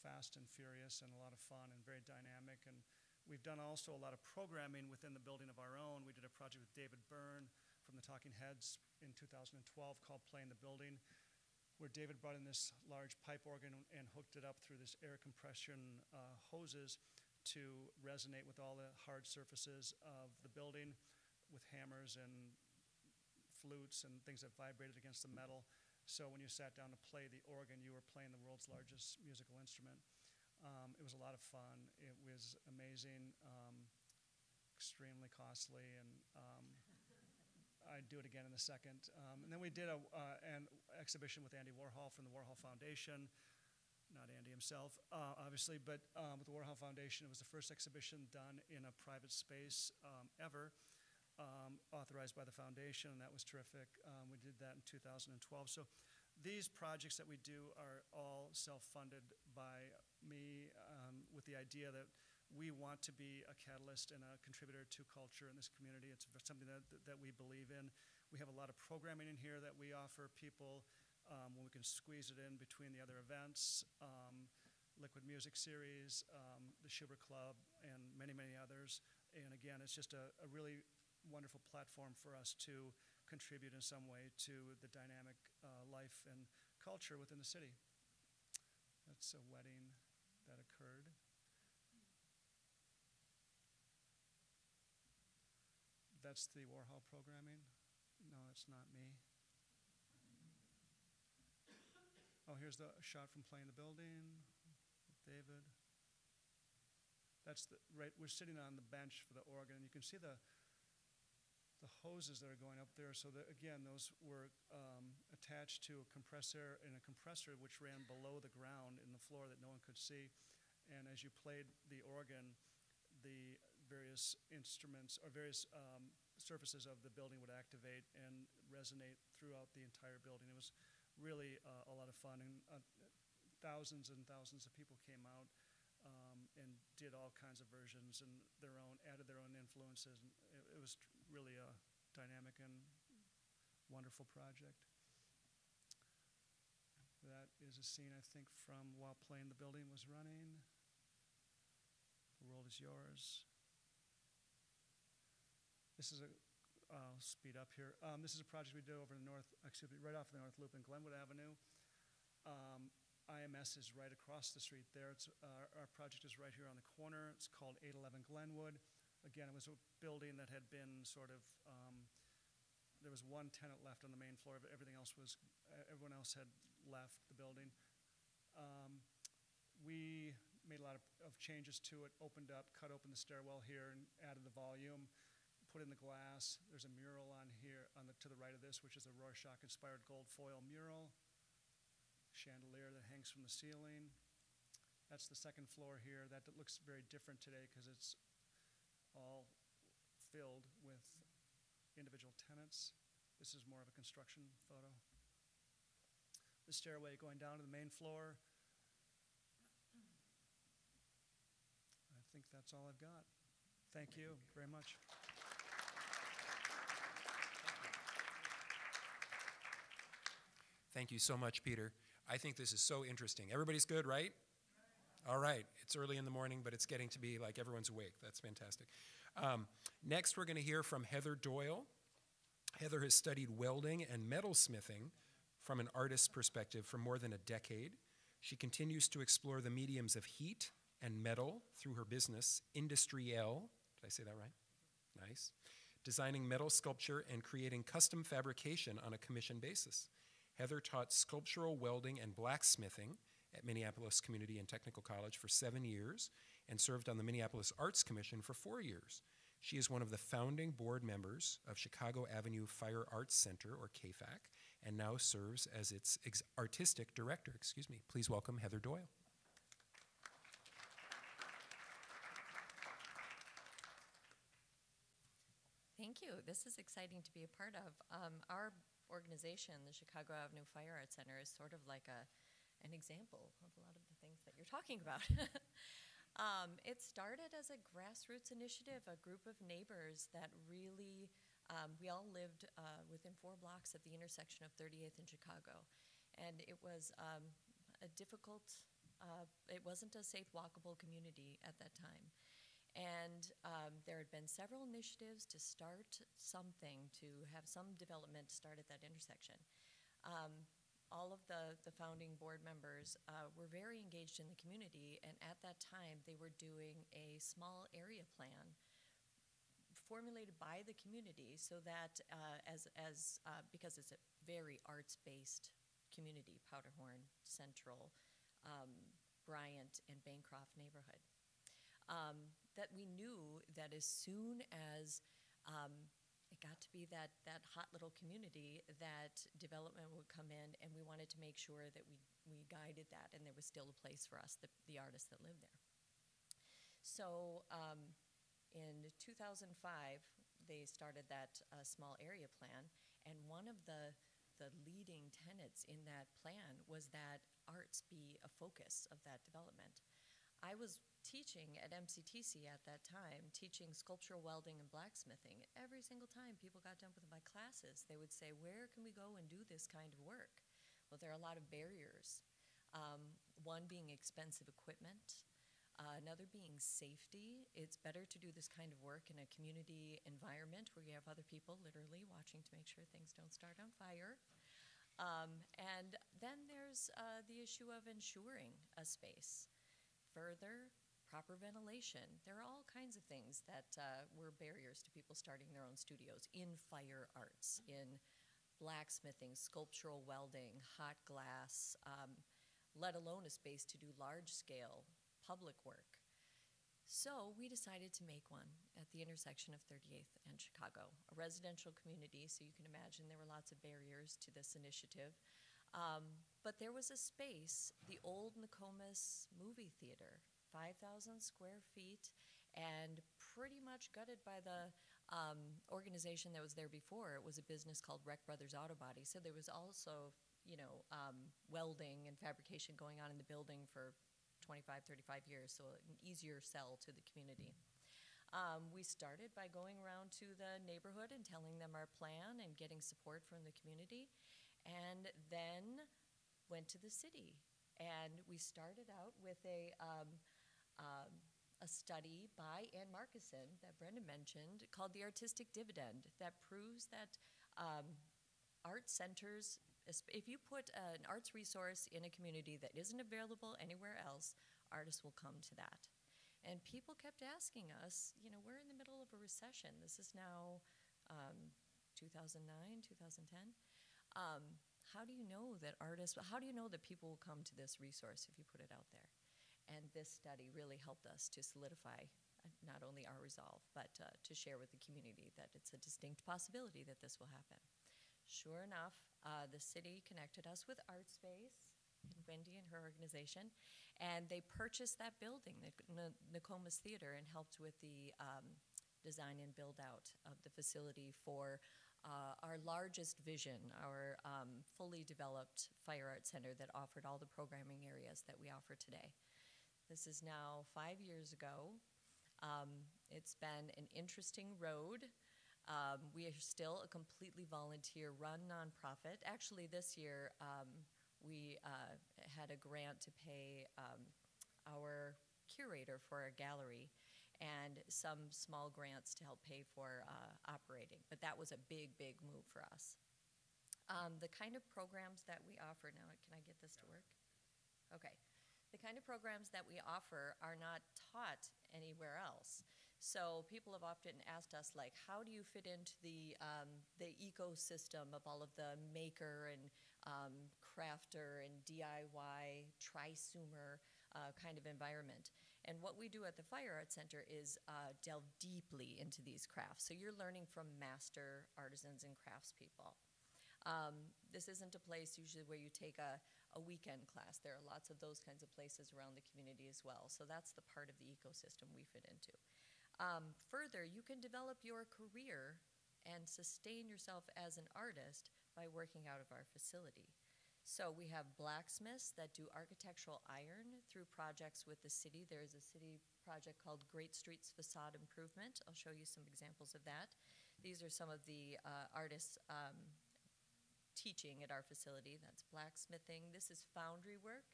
S4: fast and furious and a lot of fun and very dynamic. And we've done also a lot of programming within the building of our own. We did a project with David Byrne from the Talking Heads in 2012 called Playing the Building, where David brought in this large pipe organ and hooked it up through this air compression hoses to resonate with all the hard surfaces of the building with hammers and flutes and things that vibrated against the metal. So when you sat down to play the organ, you were playing the world's largest musical instrument. It was a lot of fun. It was amazing, extremely costly, and I'd do it again in a second. And then we did an exhibition with Andy Warhol from the Warhol Foundation. Not Andy himself, obviously, but with the Warhol Foundation. It was the first exhibition done in a private space ever, authorized by the foundation, and that was terrific. We did that in 2012. So these projects that we do are all self-funded by me, with the idea that we want to be a catalyst and a contributor to culture in this community. It's something that we believe in. We have a lot of programming in here that we offer people when we can squeeze it in between the other events, Liquid Music Series, the Schubert Club, and many, many others. And again, it's just a really wonderful platform for us to contribute in some way to the dynamic life and culture within the city. That's a wedding that occurred. That's the Warhol programming. No, that's not me. Oh, here's the shot from Playing the Building with David. That's right. We're sitting on the bench for the organ, and you can see the the hoses that are going up there. So that, again, those were attached to a compressor which ran below the ground in the floor that no one could see. And as you played the organ, the various instruments or various surfaces of the building would activate and resonate throughout the entire building. It was really a lot of fun, and thousands and thousands of people came out and did all kinds of versions and added their own influences. And it was really a dynamic and wonderful project. That is a scene, I think, from while Playing the Building was running. The world is yours. This is I'll speed up here. This is a project we did over the right off the North Loop in Glenwood Avenue. IMS is right across the street there. Our project is right here on the corner. It's called 811 Glenwood. Again, it was a building that had been sort of, there was one tenant left on the main floor, but everyone else had left the building. We made a lot of changes to it, cut open the stairwell here and added the volume, put in the glass. There's a mural on here to the right of this, which is a Rorschach-inspired gold foil mural. Chandelier that hangs from the ceiling. That's the second floor here. That looks very different today because it's all filled with individual tenants. This is more of a construction photo. The stairway going down to the main floor. I think that's all I've got. Thank you very much.
S1: Thank you so much, Peter. I think this is so interesting. Everybody's good, right? All right. It's early in the morning, but it's getting to be like everyone's awake. That's fantastic. Next, we're going to hear from Heather Doyle. Heather has studied welding and metalsmithing from an artist's perspective for more than a decade. She continues to explore the mediums of heat and metal through her business, Industriel. Did I say that right? Nice. Designing metal sculpture and creating custom fabrication on a commission basis. Heather taught sculptural welding and blacksmithing at Minneapolis Community and Technical College for 7 years and served on the Minneapolis Arts Commission for 4 years. She is one of the founding board members of Chicago Avenue Fire Arts Center, or KFAC, and now serves as its artistic director. Please welcome Heather Doyle.
S5: Thank you. This is exciting to be a part of. Our organization, the Chicago Avenue Fire Arts Center, is sort of like an example of a lot of the things that you're talking about. It started as a grassroots initiative, a group of neighbors that really, we all lived within 4 blocks of the intersection of 38th and Chicago. And it was a difficult, it wasn't a safe, walkable community at that time. And there had been several initiatives to start something, to have some development start at that intersection. All of the founding board members were very engaged in the community, and at that time they were doing a small area plan formulated by the community so that because it's a very arts-based community, Powderhorn, Central, Bryant, and Bancroft neighborhood. That we knew that as soon as it got to be that hot little community, that development would come in, and we wanted to make sure that we guided that, and there was still a place for us, the artists that lived there. So in 2005, they started that small area plan, and one of the leading tenets in that plan was that arts be a focus of that development. I was teaching at MCTC at that time, teaching sculptural welding and blacksmithing. Every single time people got done with my classes, they would say, where can we go and do this kind of work? Well, there are a lot of barriers. One being expensive equipment, another being safety. It's better to do this kind of work in a community environment where you have other people literally watching to make sure things don't start on fire. And then there's the issue of insuring a space. Further, proper ventilation. There are all kinds of things that were barriers to people starting their own studios in fire arts, in blacksmithing, sculptural welding, hot glass, let alone a space to do large-scale public work. So we decided to make one at the intersection of 38th and Chicago, a residential community, so you can imagine there were lots of barriers to this initiative. But there was a space, the old Nokomis movie theater, 5,000 square feet, and pretty much gutted by the organization that was there before. It was a business called Rec Brothers Auto Body, so there was also, welding and fabrication going on in the building for 25, 35 years, so an easier sell to the community. We started by going around to the neighborhood and telling them our plan and getting support from the community, and then went to the city. And we started out with a study by Ann Markison that Brenda mentioned called the Artistic Dividend that proves that art centers, if you put an arts resource in a community that isn't available anywhere else, artists will come to that. And people kept asking us, we're in the middle of a recession. This is now 2009, 2010. How do you know that people will come to this resource if you put it out there? And this study really helped us to solidify not only our resolve, but to share with the community that it's a distinct possibility that this will happen. Sure enough, the city connected us with ArtSpace and Wendy and her organization, and they purchased that building, the Nokomis Theater, and helped with the design and build out of the facility for our largest vision, our fully developed fire art center that offered all the programming areas that we offer today. This is now 5 years ago. It's been an interesting road. We are still a completely volunteer-run nonprofit. Actually, this year, we had a grant to pay our curator for a gallery and some small grants to help pay for operating. But that was a big, big move for us. The kind of programs that we offer now, can I get this to work? Okay. The kind of programs that we offer are not taught anywhere else. So people have often asked us, like, how do you fit into the ecosystem of all of the maker and crafter and DIY, trisumer kind of environment? And what we do at the Fire Art Center is delve deeply into these crafts. So you're learning from master artisans and craftspeople. This isn't a place usually where you take a weekend class. There are lots of those kinds of places around the community as well. So that's the part of the ecosystem we fit into. Further, you can develop your career and sustain yourself as an artist by working out of our facility. So we have blacksmiths that do architectural iron through projects with the city. There is a city project called Great Streets Facade Improvement. I'll show you some examples of that. These are some of the artists teaching at our facility. That's blacksmithing. This is foundry work.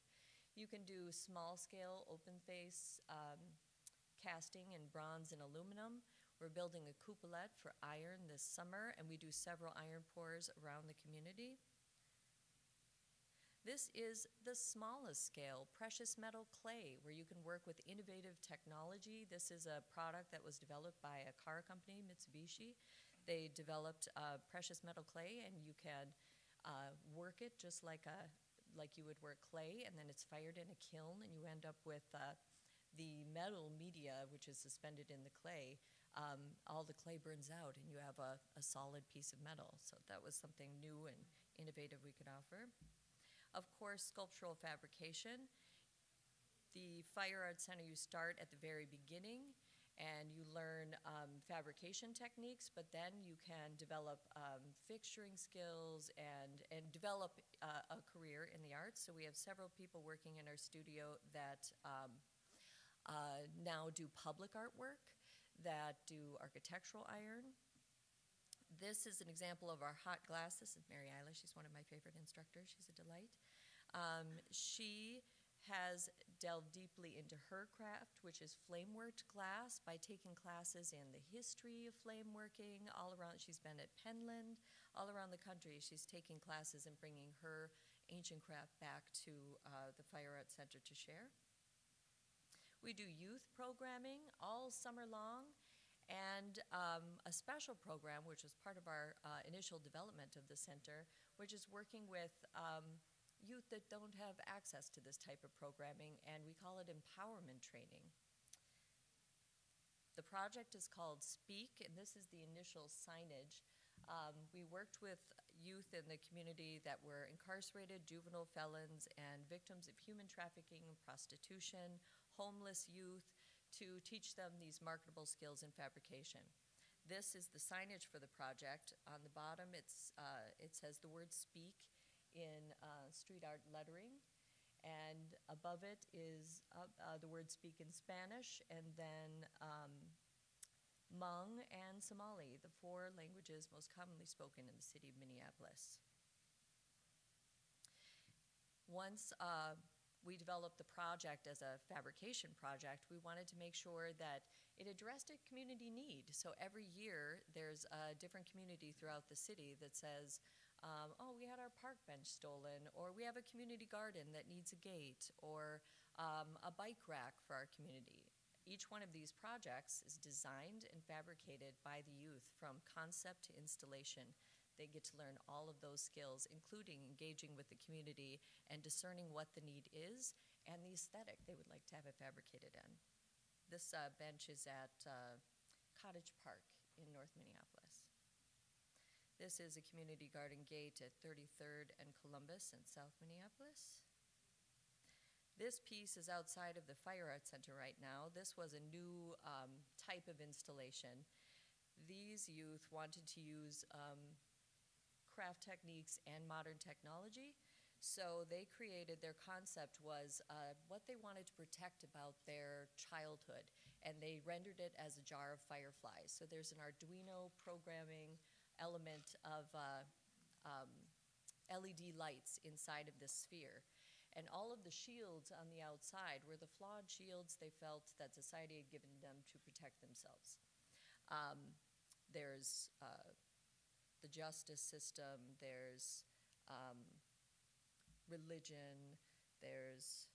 S5: You can do small-scale, open-face casting in bronze and aluminum. We're building a coupolette for iron this summer, and we do several iron pours around the community. This is the smallest scale, precious metal clay, where you can work with innovative technology. This is a product that was developed by a car company, Mitsubishi. They developed precious metal clay, and you can work it just like you would work clay, and then it's fired in a kiln, and you end up with the metal media, which is suspended in the clay. All the clay burns out, and you have a solid piece of metal. So that was something new and innovative we could offer. Of course, sculptural fabrication. The Fire Art Center, you start at the very beginning, and you learn fabrication techniques, but then you can develop fixturing skills and develop a career in the arts. So we have several people working in our studio that now do public artwork, that do architectural iron. This is an example of our hot glass. This is Mary Eilish. She's one of my favorite instructors. She's a delight. She has delved deeply into her craft, which is flame-worked glass, by taking classes in the history of flame working all around. She's been at Penland, all around the country. She's taking classes and bringing her ancient craft back to the Fire Arts Center to share. We do youth programming all summer long, and a special program, which was part of our initial development of the center, which is working with youth that don't have access to this type of programming, and we call it empowerment training. project is called Speak, and this is the initial signage. We worked with youth in the community that were incarcerated, juvenile felons, and victims of human trafficking and prostitution, homeless youth, to teach them these marketable skills in fabrication. This is the signage for the project. On the bottom, it says the word "speak" in street art lettering, and above it is the word "speak" in Spanish, and then Hmong and Somali, the 4 languages most commonly spoken in the city of Minneapolis. Once we developed the project as a fabrication project, we wanted to make sure that it addressed a community need. So every year, there's a different community throughout the city that says, oh, we had our park bench stolen, or we have a community garden that needs a gate, or a bike rack for our community. Each one of these projects is designed and fabricated by the youth from concept to installation. They get to learn all of those skills, including engaging with the community and discerning what the need is and the aesthetic they would like to have it fabricated in. This bench is at Cottage Park in North Minneapolis. This is a community garden gate at 33rd and Columbus in South Minneapolis. This piece is outside of the Fire Arts Center right now. This was a new type of installation. These youth wanted to use craft techniques and modern technology, so they created, their concept was what they wanted to protect about their childhood, and they rendered it as a jar of fireflies. So there's an Arduino programming element of LED lights inside of this sphere. And all of the shields on the outside were the flawed shields they felt that society had given them to protect themselves. There's the justice system, there's religion, there's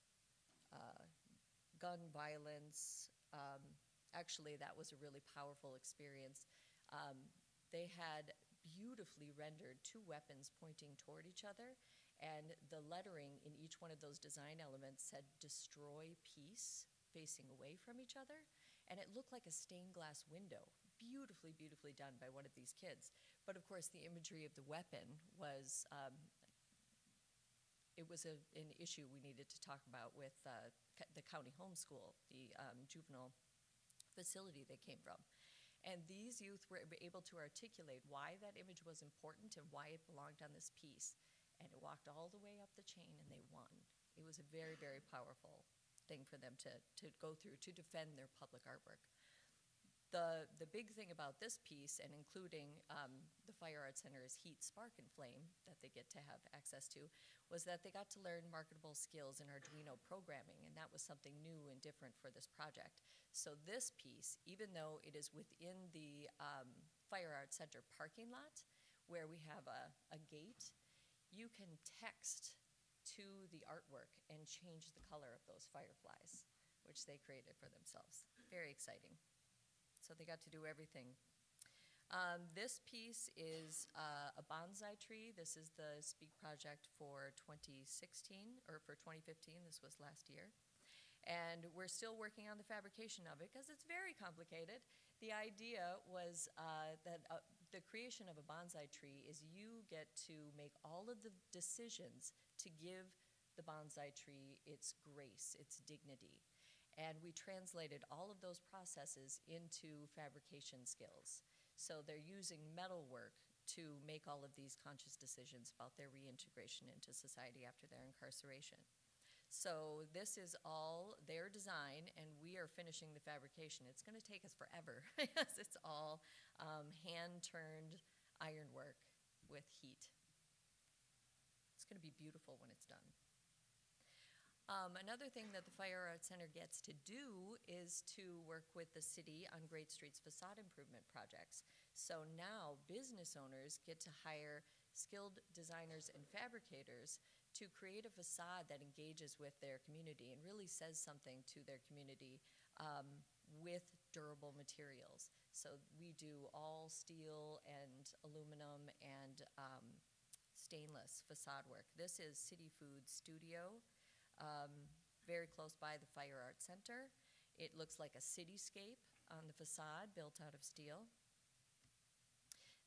S5: gun violence. Actually, that was a really powerful experience. They had beautifully rendered 2 weapons pointing toward each other, and the lettering in each one of those design elements said "destroy peace," facing away from each other, and it looked like a stained glass window. Beautifully, beautifully done by one of these kids. But of course, the imagery of the weapon was, it was an issue we needed to talk about with the county home school, the juvenile facility they came from. And these youth were able to articulate why that image was important and why it belonged on this piece. And it walked all the way up the chain, and they won. It was a very, very powerful thing for them to go through to defend their public artwork. The big thing about this piece, and including the Fire Arts Center's Heat, Spark, and Flame that they get to have access to, was that they got to learn marketable skills in Arduino programming, and that was something new and different for this project. So this piece, even though it is within the Fire Arts Center parking lot, where we have a gate, you can text to the artwork and change the color of those fireflies, which they created for themselves. Very exciting. So they got to do everything. This piece is a bonsai tree. This is the Speak project for 2016, or for 2015. This was last year. And we're still working on the fabrication of it because it's very complicated. The idea was that the creation of a bonsai tree is you get to make all of the decisions to give the bonsai tree its grace, its dignity. And we translated all of those processes into fabrication skills. So they're using metalwork to make all of these conscious decisions about their reintegration into society after their incarceration. So this is all their design, and we are finishing the fabrication. It's going to take us forever because it's all hand-turned ironwork with heat. It's going to be beautiful when it's done. Another thing that the Fire Arts Center gets to do is to work with the city on Great Streets facade improvement projects. So now business owners get to hire skilled designers and fabricators to create a facade that engages with their community and really says something to their community with durable materials. So we do all steel and aluminum and stainless facade work. This is City Food Studio, very close by the Fire Arts Center. It looks like a cityscape on the facade, built out of steel.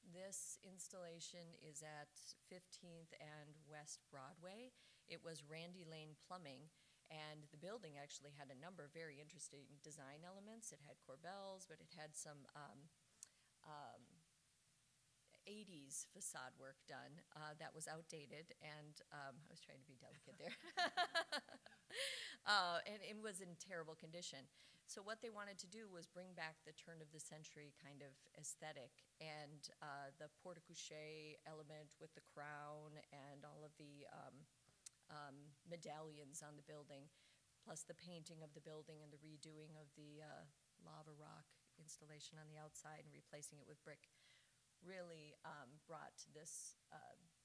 S5: This installation is at 15th and West Broadway. It was Randy Lane Plumbing, and the building actually had a number of very interesting design elements. It had corbels, but it had some 80s facade work done that was outdated, and I was trying to be delicate there. And it was in terrible condition. So what they wanted to do was bring back the turn of the century kind of aesthetic, and the porte-cochere element with the crown and all of the medallions on the building, plus the painting of the building and the redoing of the lava rock installation on the outside and replacing it with brick, really brought this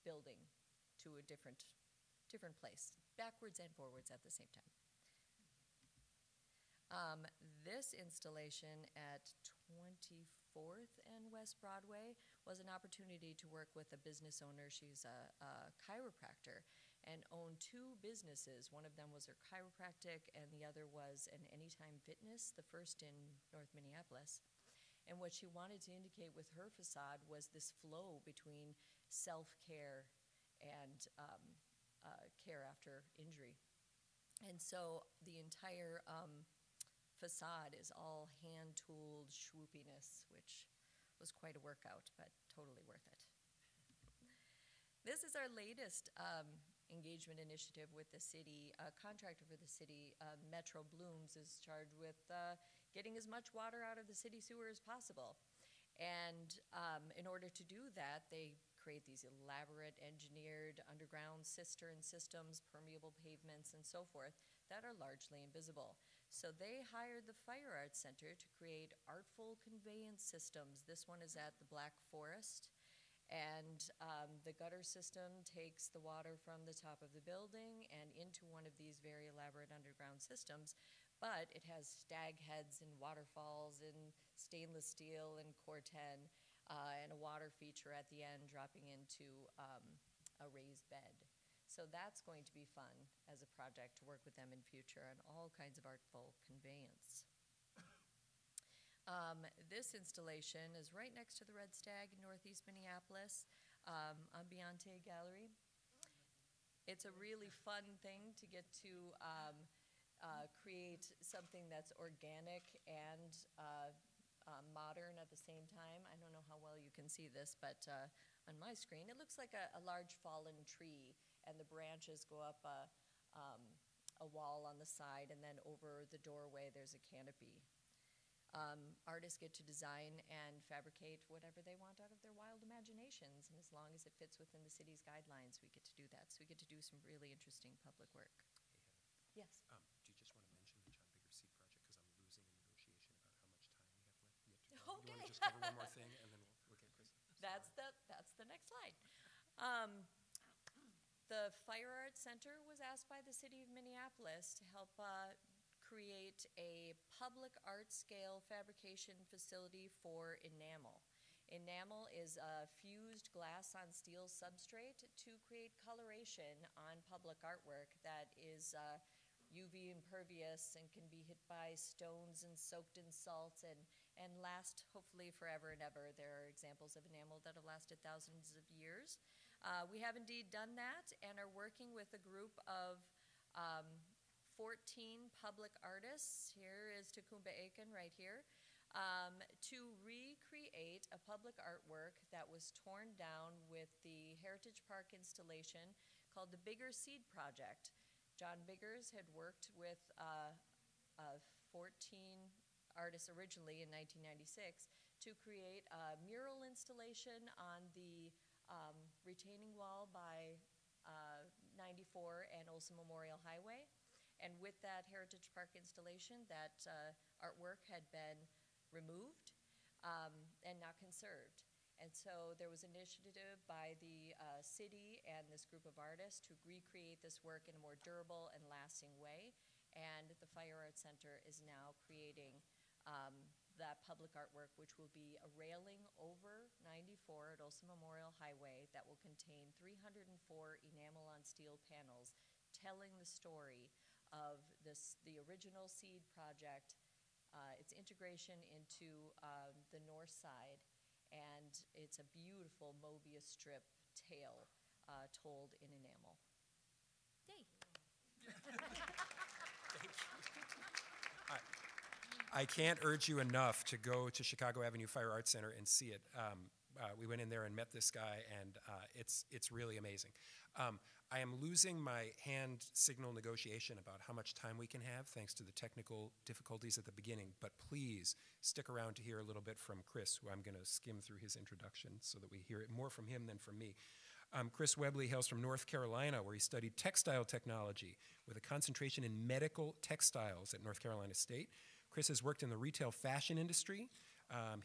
S5: building to a different place, backwards and forwards at the same time. This installation at 24th and West Broadway was an opportunity to work with a business owner. She's a chiropractor and owned two businesses. One of them was her chiropractic, and the other was an Anytime Fitness, the first in North Minneapolis. And what she wanted to indicate with her facade was this flow between self-care and care after injury. And so the entire facade is all hand-tooled swoopiness, which was quite a workout, but totally worth it. This is our latest engagement initiative with the city. A contractor for the city, Metro Blooms, is charged with getting as much water out of the city sewer as possible. And in order to do that, they create these elaborate engineered underground cistern systems, permeable pavements, and so forth that are largely invisible. So they hired the Fire Arts Center to create artful conveyance systems. This one is at the Black Forest. And the gutter system takes the water from the top of the building and into one of these very elaborate underground systems. But it has stag heads and waterfalls and stainless steel and corten and a water feature at the end dropping into a raised bed. So that's going to be fun as a project to work with them in future on all kinds of artful conveyance. This installation is right next to the Red Stag in Northeast Minneapolis, Ambiente Gallery. It's a really fun thing to get to create something that's organic and modern at the same time. I don't know how well you can see this, but on my screen it looks like a large fallen tree, and the branches go up a wall on the side, and then over the doorway there's a canopy. Artists get to design and fabricate whatever they want out of their wild imaginations, and as long as it fits within the city's guidelines, we get to do that. So we get to do some really interesting public work.
S1: Hey, Heather.
S5: Yes.
S1: Do you just want to mention the John Bigger Seed project, because I'm losing a negotiation about how much time we have left? You want to just cover one more thing, and then we'll get Chris?
S5: That's the next slide. The Fire Arts Center was asked by the city of Minneapolis to help create a public art scale fabrication facility for enamel. Enamel is a fused glass on steel substrate to create coloration on public artwork that is UV impervious and can be hit by stones and soaked in salt and last hopefully forever and ever. There are examples of enamel that have lasted thousands of years. We have indeed done that and are working with a group of 14 public artists. Here is Tecumseh Aiken right here, to recreate a public artwork that was torn down with the Heritage Park installation called the Bigger Seed Project. John Biggers had worked with 14 artists originally in 1996 to create a mural installation on the retaining wall by 94 and Olson Memorial Highway. And with that Heritage Park installation, that artwork had been removed and not conserved. And so there was an initiative by the city and this group of artists to recreate this work in a more durable and lasting way. And the Fire Arts Center is now creating that public artwork, which will be a railing over 94 at Olson Memorial Highway that will contain 304 enamel on steel panels telling the story of the original seed project It's integration into the north side, and it's a beautiful Mobius strip tale told in enamel. Yay!
S1: I can't urge you enough to go to Chicago Avenue Fire Arts Center and see it. We went in there and met this guy, and it's really amazing. I am losing my hand signal negotiation about how much time we can have, thanks to the technical difficulties at the beginning. But please stick around to hear a little bit from Chris, who I'm going to skim through his introduction so that we hear it more from him than from me. Chris Webley hails from North Carolina, where he studied textile technology with a concentration in medical textiles at North Carolina State. Chris has worked in the retail fashion industry.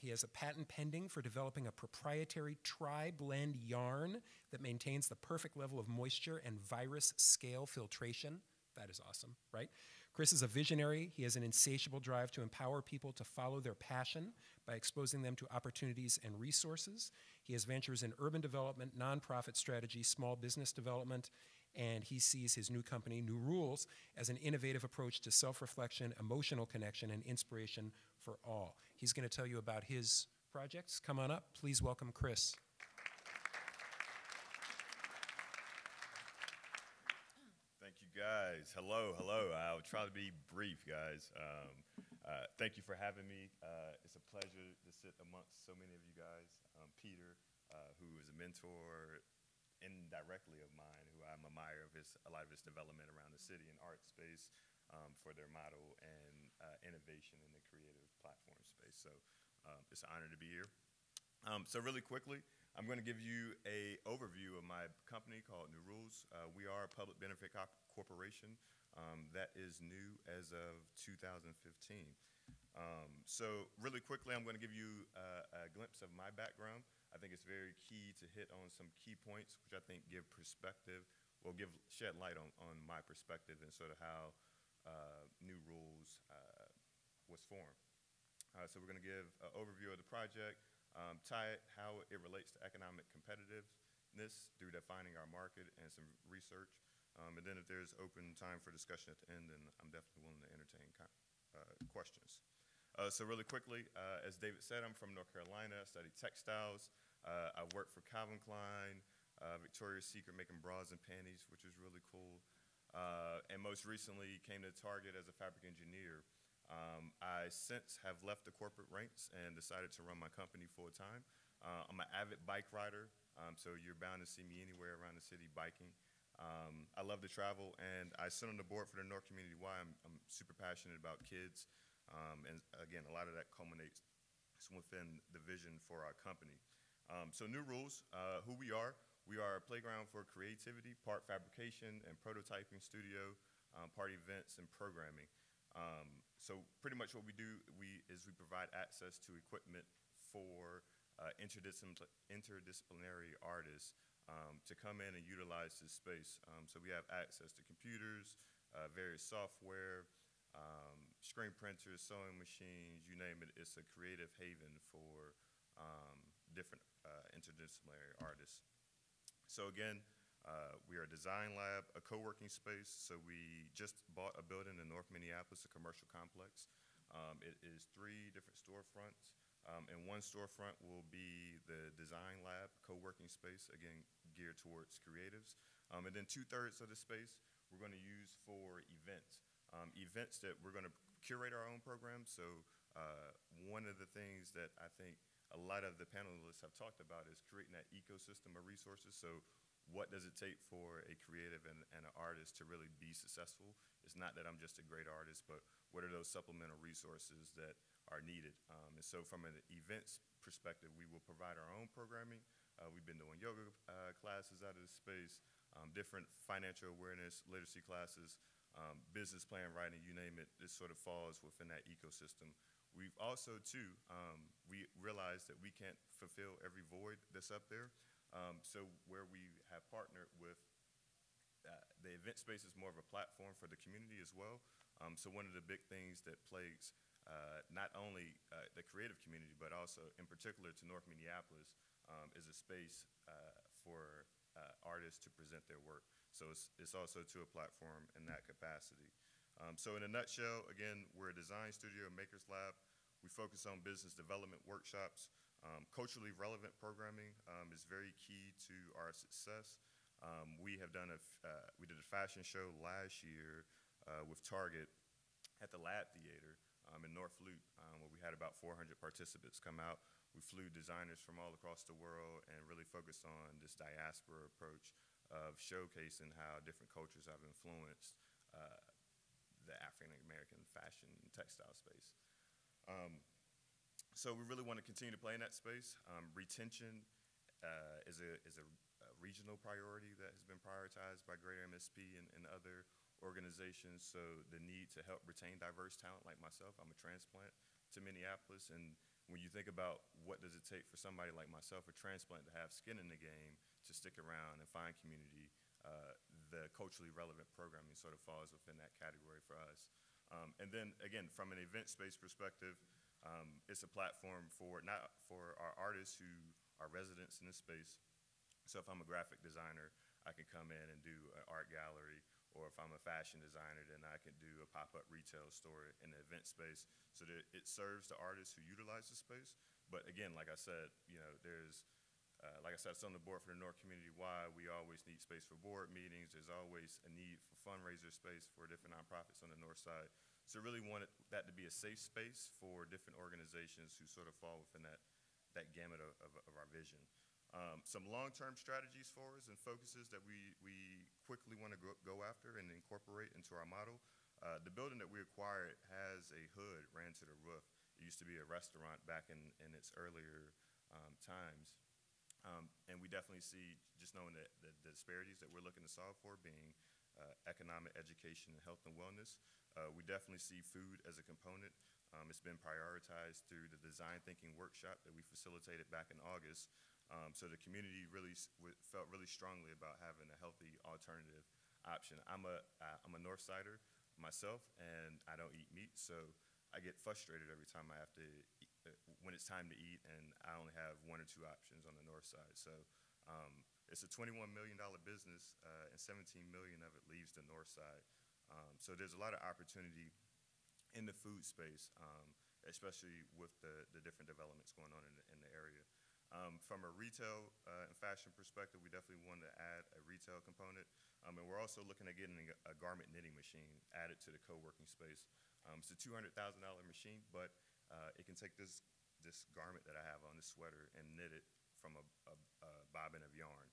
S1: He has a patent pending for developing a proprietary tri-blend yarn that maintains the perfect level of moisture and virus scale filtration. That is awesome, right? Chris is a visionary. He has an insatiable drive to empower people to follow their passion by exposing them to opportunities and resources. He has ventures in urban development, nonprofit strategy, small business development, and he sees his new company, New Rules, as an innovative approach to self-reflection, emotional connection, and inspiration for all. He's going to tell you about his projects. Come on up. Please welcome Chris.
S6: Thank you, guys. Hello. I'll try to be brief, guys. Thank you for having me. It's a pleasure to sit amongst so many of you guys. Peter, who is a mentor indirectly of mine, who I'm a admirer of a lot of his development around the city and art space for their model and innovation in the creative platform space. So it's an honor to be here. So really quickly, I'm going to give you an overview of my company called New Rules. We are a public benefit corporation that is new as of 2015. So really quickly, I'm going to give you a glimpse of my background. I think it's very key to hit on some key points, which I think give perspective, will shed light on my perspective and sort of how New Rules was formed. So we're going to give an overview of the project, tie it how it relates to economic competitiveness through defining our market and some research. And then if there's open time for discussion at the end, then I'm definitely willing to entertain questions. So really quickly, as David said, I'm from North Carolina. I studied textiles. I worked for Calvin Klein, Victoria's Secret, making bras and panties, which was really cool. And most recently came to Target as a fabric engineer. I since have left the corporate ranks and decided to run my company full time. I'm an avid bike rider, so you're bound to see me anywhere around the city biking. I love to travel, and I sit on the board for the North Community Y. I'm super passionate about kids. And again, a lot of that culminates within the vision for our company. So New Rules, who we are a playground for creativity, part fabrication and prototyping studio, part events and programming. So pretty much what we do is we provide access to equipment for interdisciplinary artists to come in and utilize this space. So we have access to computers, various software, screen printers, sewing machines, you name it. It's a creative haven for different interdisciplinary artists. So again, we are a design lab, a co-working space. So we just bought a building in North Minneapolis, a commercial complex. It is 3 different storefronts. And one storefront will be the design lab, co-working space, again, geared towards creatives. And then 2/3 of the space we're going to use for events. Events that we're going to curate our own programs. So one of the things that I think a lot of the panelists have talked about is creating that ecosystem of resources. So what does it take for a creative and an artist to really be successful? It's not that I'm just a great artist, but what are those supplemental resources that are needed? And so from an events perspective, we will provide our own programming. We've been doing yoga classes out of this space, different financial awareness, literacy classes, business plan writing, you name it. This sort of falls within that ecosystem. We've also, too, we realized that we can't fulfill every void that's up there. So where we have partnered with the event space is more of a platform for the community as well. So one of the big things that plagues not only the creative community, but also in particular to North Minneapolis, is a space for artists to present their work. So it's also to a platform in that capacity. So in a nutshell, again, we're a design studio, Makers Lab. We focus on business development workshops. Culturally relevant programming is very key to our success. We did a fashion show last year with Target at the Lab Theater in North Loop, where we had about 400 participants come out. We flew designers from all across the world and really focused on this diaspora approach of showcasing how different cultures have influenced the African American fashion and textile space. So we really want to continue to play in that space. Retention is a regional priority that has been prioritized by Greater MSP and other organizations. So the need to help retain diverse talent like myself, I'm a transplant to Minneapolis, and when you think about what does it take for somebody like myself, a transplant, to have skin in the game, to stick around and find community, the culturally relevant programming sort of falls within that category for us. And then again, from an event space perspective, it's a platform for our artists who are residents in this space. So if I'm a graphic designer, I can come in and do an art gallery, or if I'm a fashion designer, then I can do a pop-up retail store in the event space, so that it serves the artists who utilize the space. But again, like I said, like I said, it's on the board for the North Community Wide. We always need space for board meetings. There's always a need for fundraiser space for different nonprofits on the north side. So really wanted that to be a safe space for different organizations who sort of fall within that gamut of our vision. Some long-term strategies for us and focuses that we quickly want to go after and incorporate into our model. The building that we acquired has a hood ran to the roof. It used to be a restaurant back in its earlier times. And we definitely see, just knowing the disparities that we're looking to solve for, being economic, education, and health and wellness. We definitely see food as a component. It's been prioritized through the design thinking workshop that we facilitated back in August. So the community really felt really strongly about having a healthy alternative option. I'm a North Sider myself, and I don't eat meat, so I get frustrated every time I have to when it's time to eat, and I only have 1 or 2 options on the north side. So it's a $21 million business, and $17 million of it leaves the north side. So there's a lot of opportunity in the food space, especially with the different developments going on in the area. From a retail and fashion perspective, we definitely want to add a retail component. And we're also looking at getting a garment knitting machine added to the co-working space. It's a $200,000 machine, but it can take this garment that I have on, this sweater, and knit it from a bobbin of yarn.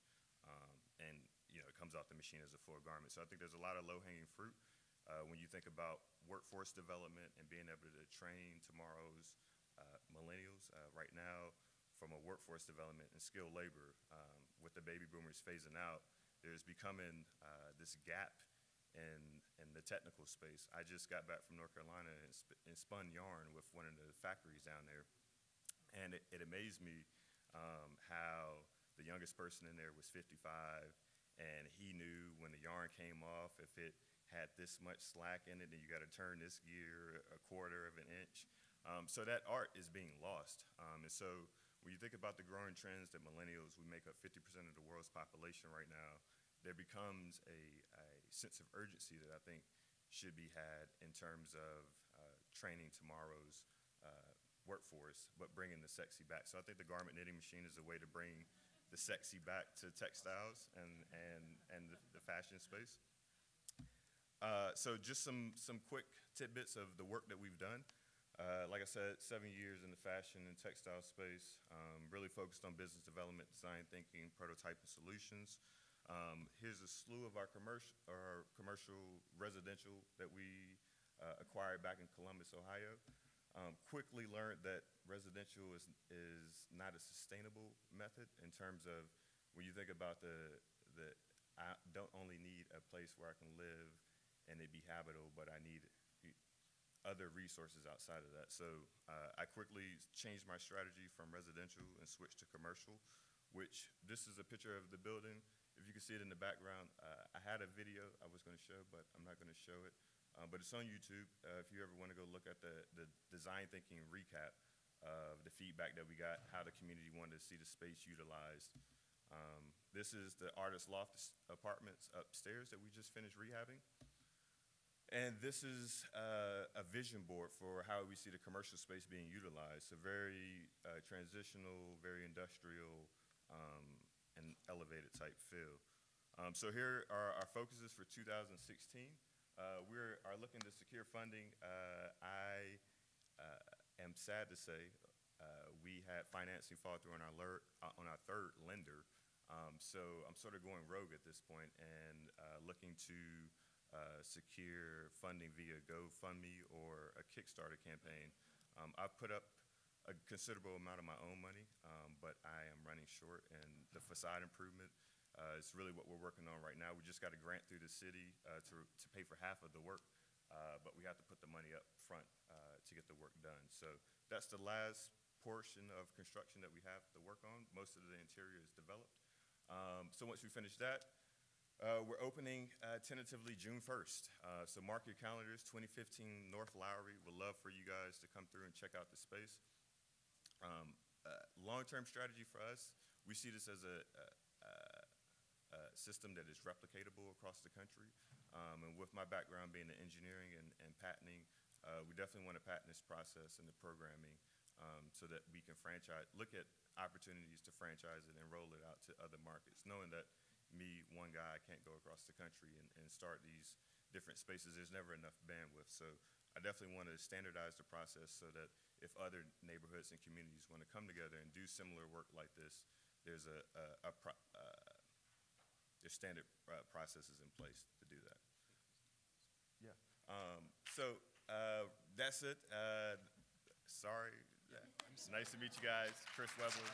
S6: And it comes off the machine as a full garment. So I think there's a lot of low-hanging fruit when you think about workforce development and being able to train tomorrow's millennials. Right now, from a workforce development and skilled labor, with the baby boomers phasing out, there's becoming this gap in the technical space. I just got back from North Carolina and spun yarn with one of the factories down there. And it amazed me how the youngest person in there was 55, and he knew when the yarn came off, if it had this much slack in it, then you got to turn this gear a quarter of an inch. So that art is being lost. And so when you think about the growing trends that millennials, we make up 50% of the world's population right now, there becomes a sense of urgency that I think should be had in terms of training tomorrow's workforce, but bringing the sexy back. So I think the garment knitting machine is a way to bring the sexy back to textiles and the fashion space. So just some quick tidbits of the work that we've done. Like I said, 7 years in the fashion and textile space, really focused on business development, design thinking, prototyping solutions. Here's a slew of our commercial residential that we acquired back in Columbus, Ohio. Quickly learned that residential is not a sustainable method in terms of when you think about I don't only need a place where I can live and it be habitable, but I need other resources outside of that. So I quickly changed my strategy from residential and switched to commercial, which this is a picture of the building. If you can see it in the background, I had a video I was going to show, but I'm not going to show it. But it's on YouTube. If you ever want to go look at the design thinking recap of the feedback that we got, how the community wanted to see the space utilized. This is the artist loft apartments upstairs that we just finished rehabbing. And this is a vision board for how we see the commercial space being utilized. So very transitional, very industrial, and elevated type feel. So here are our focuses for 2016. We are looking to secure funding. I am sad to say we had financing fall through on our third lender. So I'm sort of going rogue at this point and looking to secure funding via GoFundMe or a Kickstarter campaign. I've put up a considerable amount of my own money, but I am running short, and the facade improvement is really what we're working on right now. We just got a grant through the city to pay for half of the work, but we have to put the money up front to get the work done. So that's the last portion of construction that we have to work on. Most of the interior is developed. So once we finish that, we're opening tentatively June 1st. So mark your calendars, 2015 North Lowry. We'd love for you guys to come through and check out the space. Long-term strategy for us, we see this as a system that is replicatable across the country. And with my background being in engineering and patenting, we definitely want to patent this process and the programming so that we can look at opportunities to franchise it and roll it out to other markets, knowing that me, one guy, can't go across the country and start these different spaces. There's never enough bandwidth. So I definitely want to standardize the process so that if other neighborhoods and communities want to come together and do similar work like this, there's there's standard processes in place to do that. Yeah. So that's it. Sorry. It's nice to meet you guys. Chris Webley.